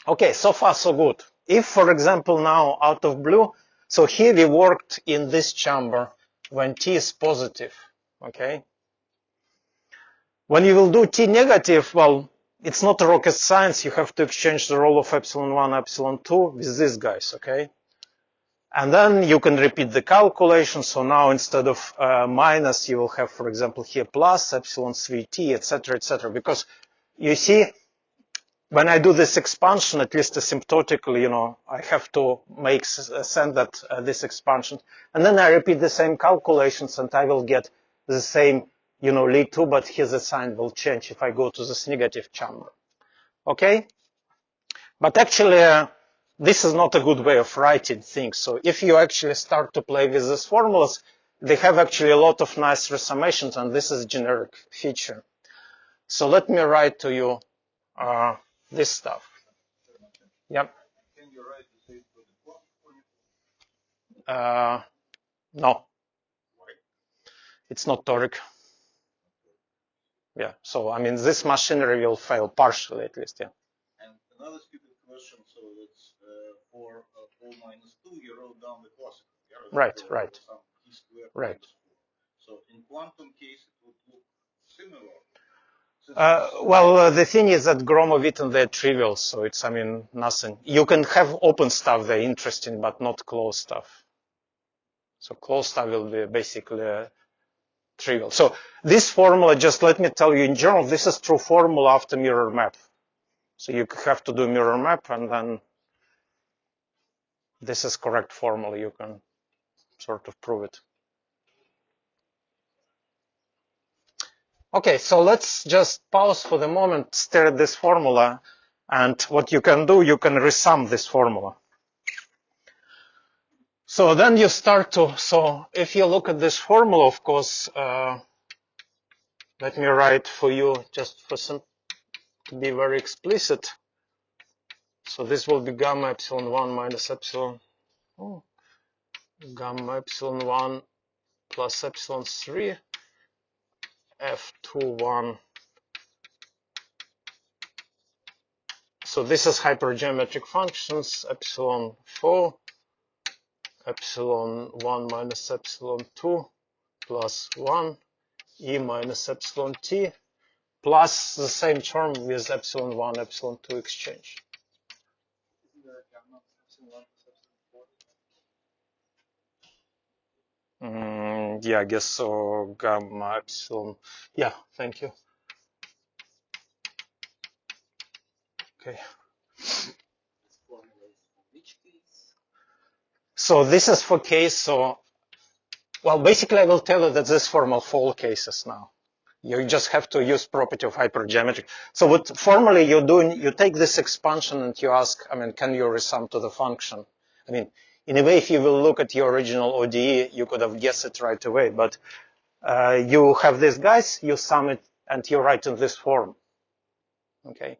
okay, so far so good. If, for example, now out of blue, so here we worked in this chamber when t is positive. Okay. When you will do t negative, well, it's not a rocket science. You have to exchange the role of epsilon 1, epsilon 2 with these guys, okay? And then you can repeat the calculation. So now instead of minus, you will have, for example, here plus epsilon 3t, etc., etc. Because you see, when I do this expansion, at least asymptotically, you know, I have to send that this expansion, and then I repeat the same calculations, and I will get the same, you know, lead 2, but here the sign will change if I go to this negative chamber. Okay? But actually, this is not a good way of writing things. So if you actually start to play with these formulas, they have actually a lot of nice resummations, and this is a generic feature. So let me write to you this stuff. Yep. Can you write the same for the quantum? No. Why? It's not toric. Yeah. So, I mean, this machinery will fail partially at least, yeah. And another stupid question, so that's for O minus 2, you wrote down the classical. Yeah? Right, for right. Some t squared right. minus 4. So in quantum case, it would look similar. Well, the thing is that Gromov-Witten, they're trivial, so it's, I mean, nothing. You can have open stuff, they're interesting, but not closed stuff. So closed stuff will be basically trivial. So this formula, just let me tell you in general, this is true formula after mirror map. So you have to do mirror map, and then this is correct formula. You can sort of prove it. Okay, so let's just pause for the moment, stare at this formula, and what you can do, you can resum this formula. So then you start to, so if you look at this formula, of course, let me write for you just for some, to be very explicit. So this will be gamma epsilon 1 minus epsilon, gamma epsilon 1 plus epsilon 3, f21. So this is hypergeometric functions, epsilon 4 epsilon 1 minus epsilon 2 plus 1 e minus epsilon t plus the same term with epsilon 1, epsilon 2 exchange. Isn't there a gamma of epsilon 1 plus epsilon 4? Yeah, I guess so. Gamma epsilon. Yeah, thank you. Okay. This formula is for which case? So this is for case. So, well, basically, I will tell you that this formula for all cases now. You just have to use property of hypergeometric. So what formally you're doing, you take this expansion and you ask, I mean, can you resum to the function? I mean, in a way, if you will look at your original ODE, you could have guessed it right away. But you have these guys, you sum it, and you write in this form. Okay.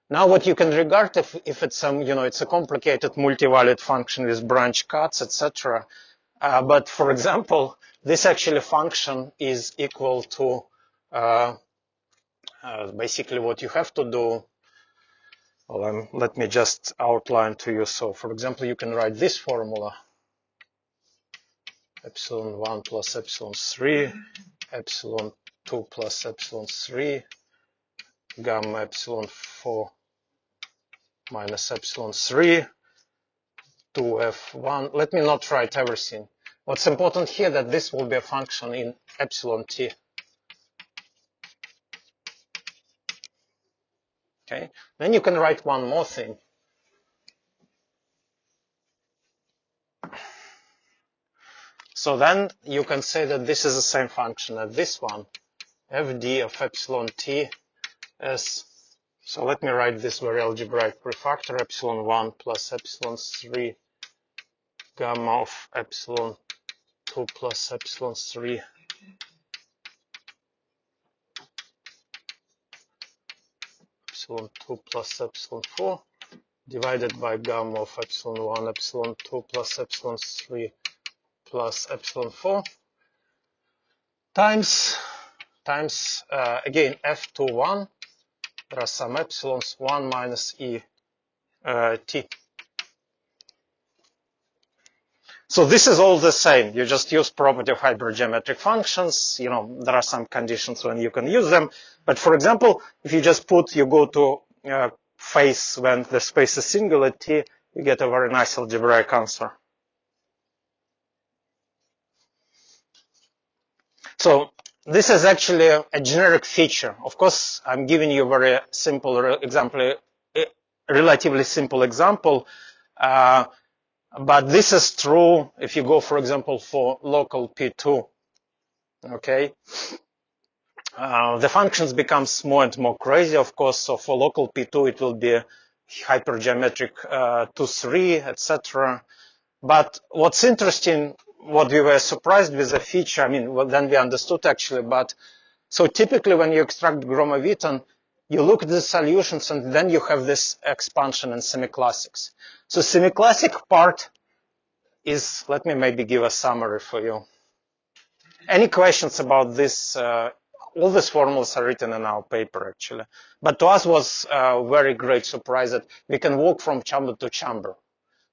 Now, what you can regard if it's some, it's a complicated multivalued function with branch cuts, etc. But for example, this actually function is equal to basically what you have to do. Well, let me just outline to you. So, for example, you can write this formula: epsilon 1 plus epsilon 3, epsilon 2 plus epsilon 3, gamma epsilon 4 minus epsilon 3, 2f1. Let me not write everything. What's important here that this will be a function in epsilon t. Okay. Then you can write one more thing. So then you can say that this is the same function as this one, fd of epsilon t is, so let me write this very algebraic prefactor, epsilon 1 plus epsilon 3 gamma of epsilon 2 plus epsilon 3 epsilon 2 plus epsilon 4 divided by gamma of epsilon 1 epsilon 2 plus epsilon 3 plus epsilon 4 times again f21. There are some epsilons, 1 minus e t. So this is all the same. You just use property of hypergeometric functions. There are some conditions when you can use them. But for example, if you just you go to phase when the space is singular t, you get a very nice algebraic answer. So this is actually a generic feature. Of course, I'm giving you a very simple example, relatively simple example. But this is true if you go, for example, for local P2. Okay. The functions becomes more and more crazy, of course. So for local P2, it will be hypergeometric 2, 3, etc. But what's interesting, what we were surprised with the feature, I mean, well, then we understood actually, but so typically when you extract Gromov-Witten, you look at the solutions and then you have this expansion in semiclassics. So semiclassic part is, let me maybe give a summary for you. Any questions about this? All these formulas are written in our paper, actually. But to us was a very great surprise that we can walk from chamber to chamber.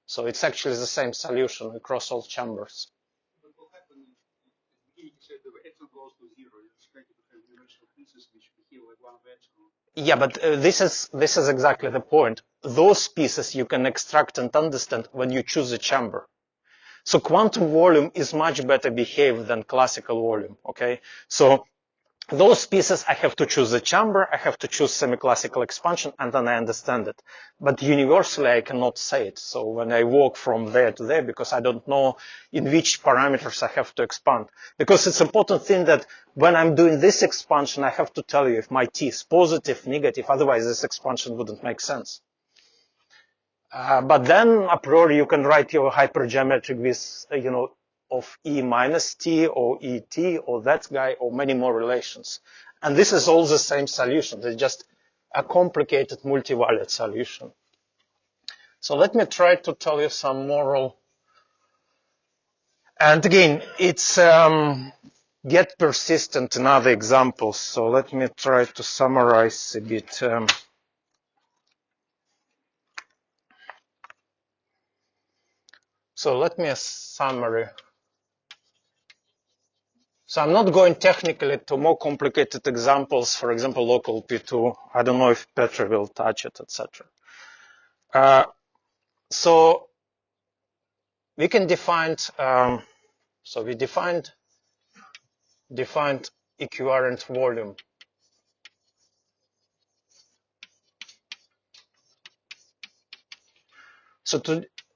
So it's actually the same solution across all chambers. But what happens if you said the epsilon goes to 0, you expect to have dimensional pieces which behave like one of epsilon. Yeah, but this is exactly the point. Those pieces you can extract and understand when you choose a chamber. So quantum volume is much better behaved than classical volume, okay? So those pieces, I have to choose the chamber, I have to choose semi-classical expansion, and then I understand it. But universally, I cannot say it. So when I walk from there to there, because I don't know in which parameters I have to expand. Because it's important thing that when I'm doing this expansion, I have to tell you if my t is positive, negative, otherwise this expansion wouldn't make sense. But then a priori you can write your hypergeometric with, of E minus T or ET or that guy or many more relations. And this is all the same solution. It's just a complicated multivalued solution. So let me try to tell you some moral. And again, it's get persistent in other examples. So let me try to summarize a bit. So let me a summary. So I'm not going technically to more complicated examples, for example, local P2. I don't know if Petra will touch it, etc. So we can define, so we defined equivalent volume. So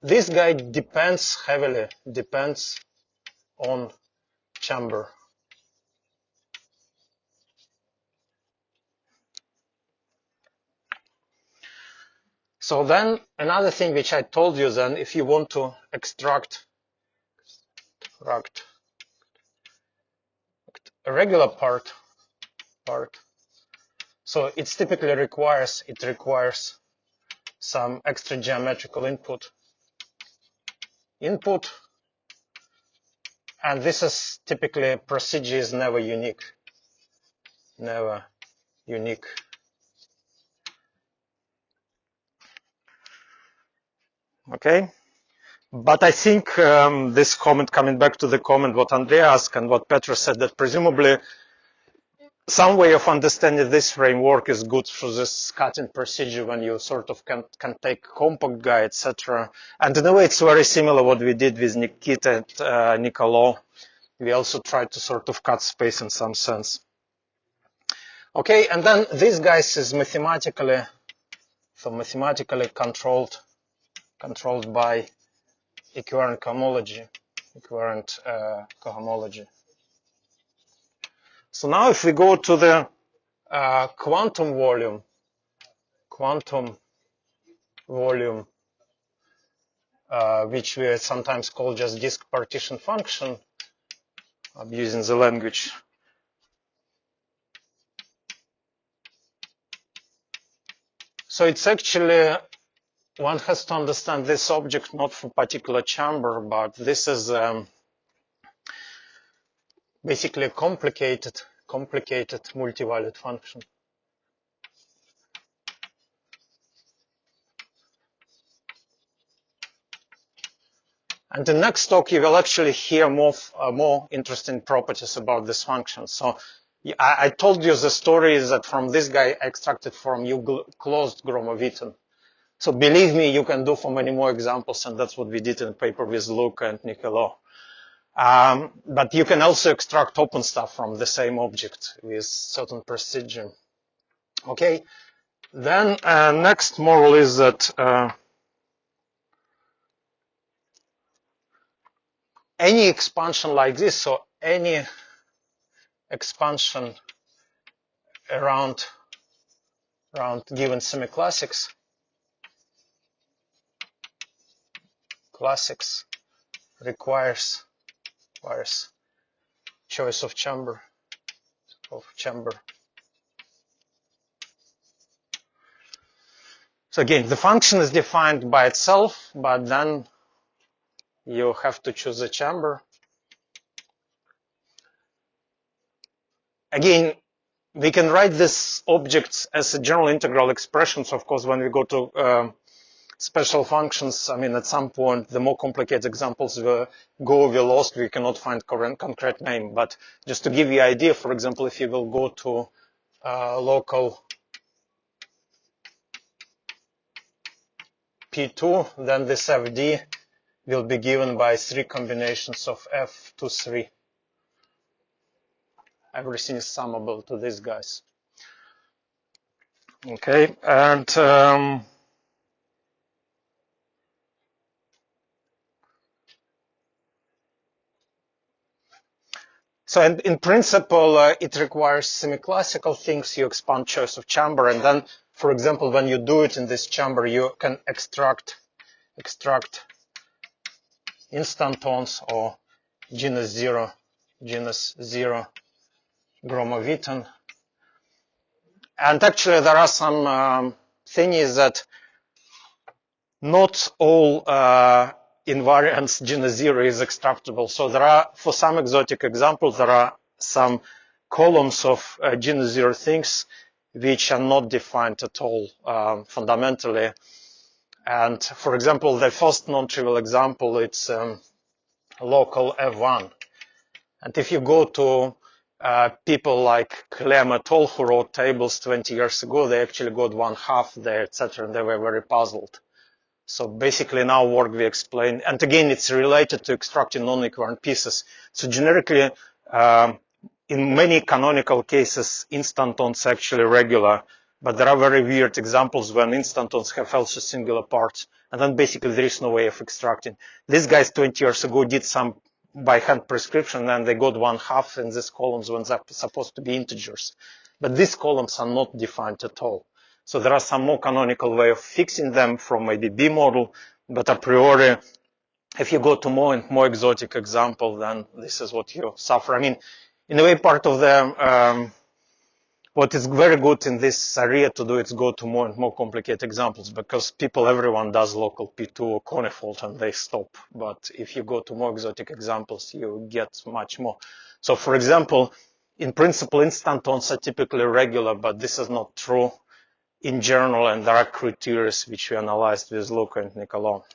this guy depends heavily, on chamber. So then another thing which I told you then, if you want to extract a regular part, so it typically requires some extra geometrical input, and this is typically procedure is never unique. Okay, but I think this comment, coming back to the comment what Andrea asked and what Petra said, that presumably some way of understanding this framework is good for this cutting procedure when you sort of can take compact guy, etc. And in a way, it's very similar what we did with Nikita and Niccolo. We also tried to sort of cut space in some sense. Okay, and then this guy is mathematically controlled by equivalent cohomology. So now if we go to the quantum volume, which we sometimes call just disk partition function, I'm using the language. So it's actually, one has to understand this object not for particular chamber, but this is basically a complicated multivalued function. And in the next talk, you will actually hear more interesting properties about this function. So I told you the story is that from this guy I extracted from you closed Gromov-Witten. So believe me, you can do for many more examples, and that's what we did in the paper with Luca and Niccolo. But you can also extract open stuff from the same object with certain procedure. Okay, then next moral is that any expansion like this, so any expansion around given semi-classics, requires choice of chamber. So again, the function is defined by itself, but then you have to choose a chamber. Again, we can write these objects as a general integral expressions. Of course, when we go to special functions, I mean, at some point, the more complicated examples we lost, we cannot find concrete name. But just to give you an idea, for example, if you will go to local P2, then this FD will be given by 3 combinations of F to 3. Everything is summable to these guys. Okay, and so in principle, it requires semi-classical things. You expand choice of chamber, and then, for example, when you do it in this chamber, you can extract instantons or genus zero Gromov-Witten. And actually, there are some thingies that not all invariants genus zero is extractable. So there are, for some exotic examples, there are some columns of genus zero things which are not defined at all fundamentally. And for example, the first non-trivial example, it's local F1. And if you go to people like Clem et al. Who wrote tables 20 years ago, they actually got 1/2 there, etc., and they were very puzzled. So basically in our work we explain, and again it's related to extracting non-equivalent pieces. So generically, in many canonical cases, instantons actually regular, but there are very weird examples when instantons have also singular parts, and then basically there is no way of extracting. These guys 20 years ago did some by hand prescription, and they got 1/2 in these columns when they're supposed to be integers. But these columns are not defined at all. So there are some more canonical way of fixing them from maybe B model, but a priori, if you go to more and more exotic example, then this is what you suffer. I mean, in a way, part of the what is very good in this area to do is go to more and more complicated examples, because everyone does local P2 or conifold and they stop. But if you go to more exotic examples, you get much more. So for example, in principle, instantons are typically regular, but this is not true in general, and there are criteria which we analyzed with Luca and Nicolò.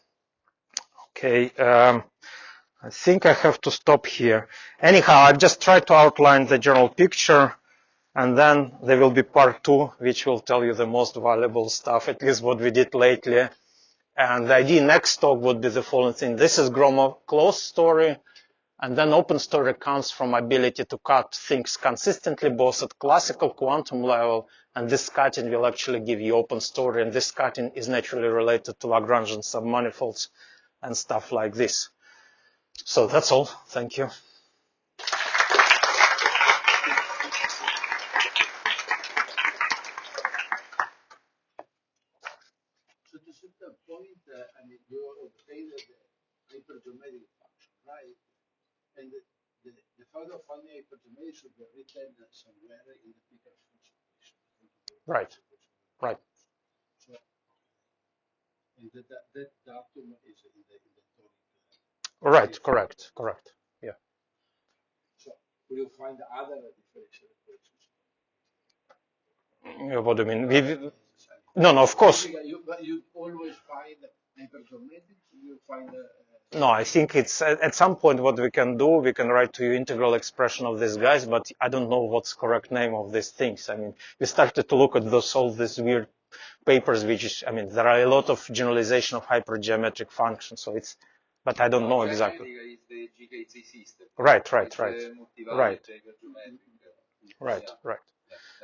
Okay, I think I have to stop here. Anyhow, I've just tried to outline the general picture, and then there will be part 2, which will tell you the most valuable stuff, at least what we did lately. And the idea next talk would be the following thing. This is Gromov closed story, and then open story comes from ability to cut things consistently, both at classical quantum level, and this cutting will actually give you open story, and this cutting is naturally related to Lagrangian submanifolds and stuff like this. So that's all. Thank you. So to a certain point, I mean, you obtain the hypergeometric function, right? And the function of the hypergeometric should be written somewhere in the Pickard function. Right. Right. So, and that datum is in the tonic. Right. Correct. Correct. Yeah. So will you find other differential equations? What do you mean? No, of course. But you always find hypergeometric. You find. No, I think it's at some point what we can do, we can write to you integral expression of these guys, but I don't know what's correct name of these things. I mean, we started to look at all these weird papers, I mean, there are a lot of generalization of hypergeometric functions, so it's, but I don't know exactly. Is the GKC system. Right.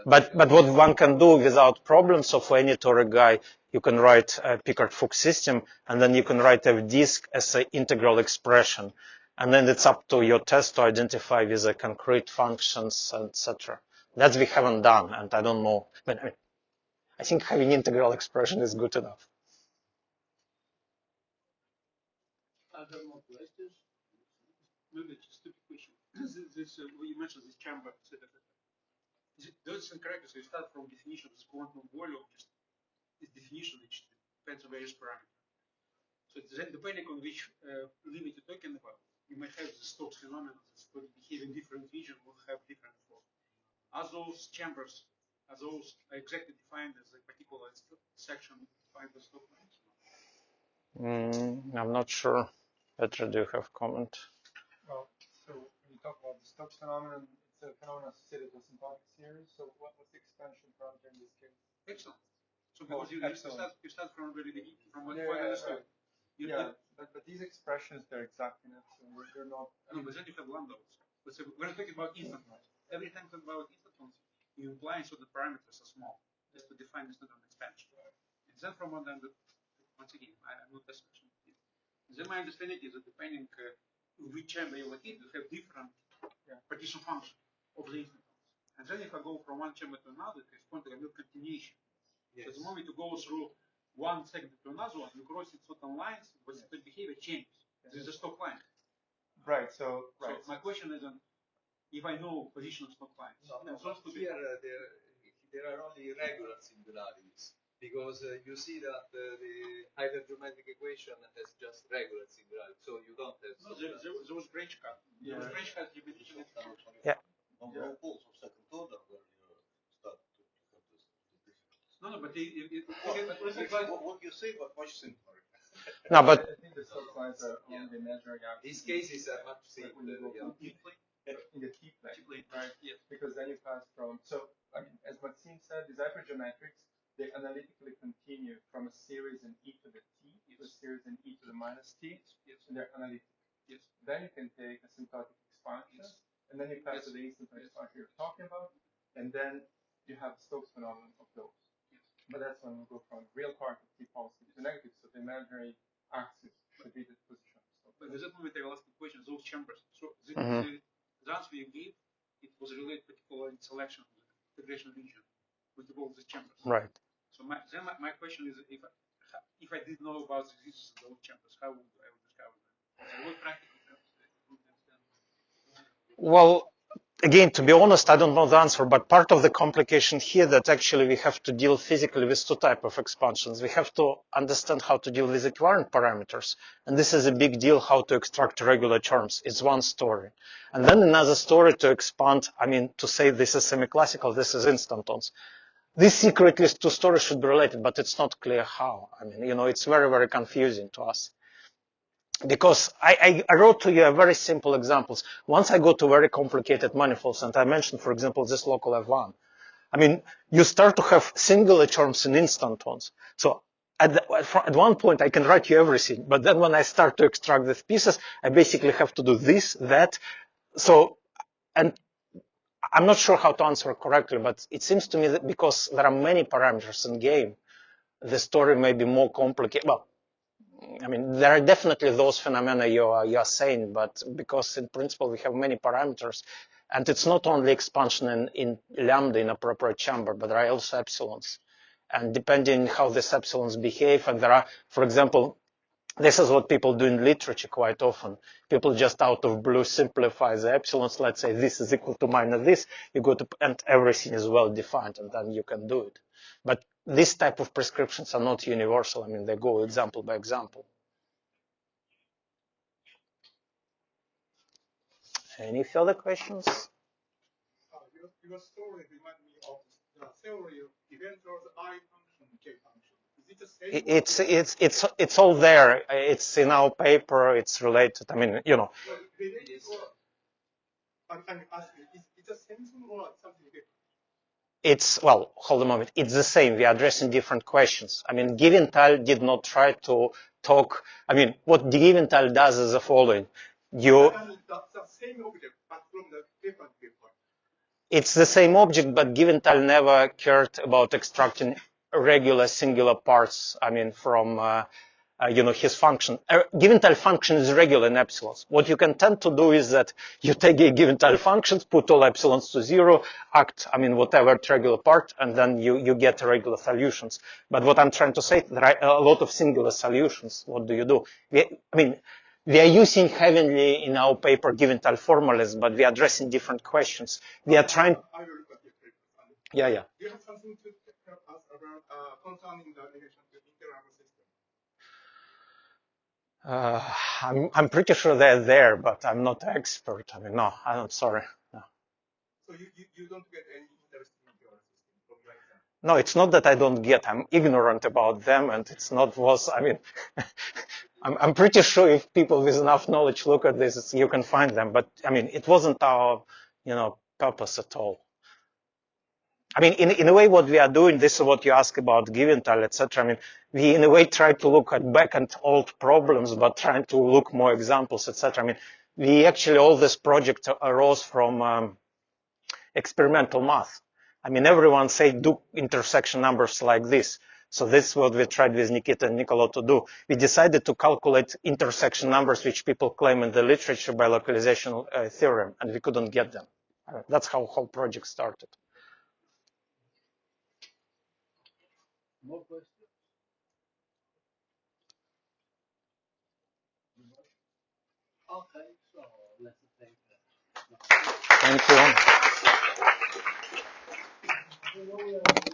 But what one can do without problems, so for any toric guy, you can write a Pickard-Fuchs system, and then you can write a disk as an integral expression. And then it's up to your test to identify with the concrete functions, etc. That we haven't done, and I don't know. But I think having integral expression is good enough. Other more questions? Maybe just a question. You mentioned this chamber setup. Does it correct? So you start from definition of this quantum volume, just this definition which depends on various parameters. So then depending on which limit you're talking about, you might have the Stokes phenomenon that's going to behave in different regions will have different form. Are those chambers, are those exactly defined as a particular section defined as Stokes lines? I'm not sure. Petra, do you have comment? Well, so when you talk about the Stokes phenomenon, it's a phenomenon associated with symplectic series. So what's the expansion parameter in this case? Excellent. So because you start from very beginning, from what I understood. But these expressions, they're exact in it, so they're not. No, but then you have lambda also. Let's say we're talking about instantons. Every time you talk about instantons, you imply so the parameters are small, just to define this instanton expansion. And then from one end, once again, I'm not as much. Then my understanding is that depending which chamber you locate, you have different partition function of the instantons. And then if I go from one chamber to another, it corresponds to a real continuation. Yes. So the moment you go through one segment to another one, you cross certain lines, but the behavior changes. Yes. This is a Stokes line. Right. So my question is, if I know position of Stokes lines, here there are only regular singularities, because you see that the hypergeometric equation has just regular singularities, so you don't have. No, there was branch cut. There was branch cut. Yeah. On all poles of second order where you start to have this difference. No, but what you say, but much simpler. No, but I think the slope lines are only measuring out. These cases are much simpler. When you go from in the T plane, right? Yes. Because then you pass from, so I mean, as Maxim said, these hypergeometrics, they analytically continue from a series in e to the t to a series in e to the minus t, and they're analytic. Yes. Then you can take a symplectic expansion, and then you pass to the instant expansion you're talking about, and then you have the Stokes phenomenon of those. But that's when we go from real part of t positive to negative, so the imaginary axis should be the position. But with that moment, I will ask the question, those chambers. So the answer you gave, it was related particularly in selection of the integration region with all the chambers. right. So my question is, if I didn't know about the existence of those chambers, how would I discover them? So what practical terms would understand? Well, again, to be honest, I don't know the answer, but part of the complication here that actually we have to deal physically with two types of expansions. We have to understand how to deal with equivalent parameters. And this is a big deal, how to extract regular terms. It's one story. And then another story to expand, I mean, to say this is semi-classical, this is instantons. These secretly two stories should be related, but it's not clear how. I mean, it's very, very confusing to us. Because I wrote to you a very simple examples. Once I go to very complicated manifolds, and I mentioned, for example, this local F1. I mean, you start to have singular terms in instantons. So at one point, I can write you everything. But then when I start to extract these pieces, I basically have to do this, that. So, and I'm not sure how to answer correctly, but it seems to me that because there are many parameters in game, the story may be more complicated. Well, I mean, there are definitely those phenomena you are saying, but because in principle we have many parameters, and it's not only expansion in lambda in appropriate chamber, but there are also epsilons. And depending how these epsilons behave, and there are, for example, this is what people do in literature quite often. People just out of blue simplify the epsilons. Let's say this is equal to minus this. You go to, and everything is well defined, and then you can do it. But this type of prescriptions are not universal. I mean, they go example by example. Any further questions? Your story reminds me of the theory of eventual I function, J function. Is it the same? It's all there. It's in our paper. It's related. I mean, Well, related or I'm asking, is it the same thing or something different? well, hold a moment. It's the same. We are addressing different questions. I mean, Giventhal did not try to talk. I mean, what Giventhal does is the following. I mean, the same object, but from the different viewpoint. It's the same object, but Giventhal never cared about extracting regular singular parts. I mean, from his function. Giventhal function is regular in epsilons. What you can tend to do is that you take a Giventhal functions, put all epsilons to zero, act, I mean, whatever regular part, and then you get regular solutions. But what I'm trying to say, there are a lot of singular solutions. What do you do? We are using heavily in our paper Giventhal formulas, but we are addressing different questions. We are trying. I will look at your paper. Yeah. Do you have something to tell us about concerning the relation to interactive system? I'm pretty sure they're there, but I'm not an expert. I mean, no, I'm sorry. No. So you don't get any interesting interactive system from your exam? No, it's not that I don't get. I'm ignorant about them, and it's not was. I mean, I'm pretty sure if people with enough knowledge look at this, you can find them. But I mean, it wasn't our, purpose at all. I mean, in a way, what we are doing, this is what you ask about Giventhal, etc. I mean, we in a way try to look at back and old problems, but trying to look more examples, etc. I mean, we actually all this project arose from experimental math. I mean, everyone say do intersection numbers like this. So this is what we tried with Nikita and Nicola to do. We decided to calculate intersection numbers which people claim in the literature by localization theorem, and we couldn't get them. That's how the whole project started. More questions? Okay, so let's take Thank you.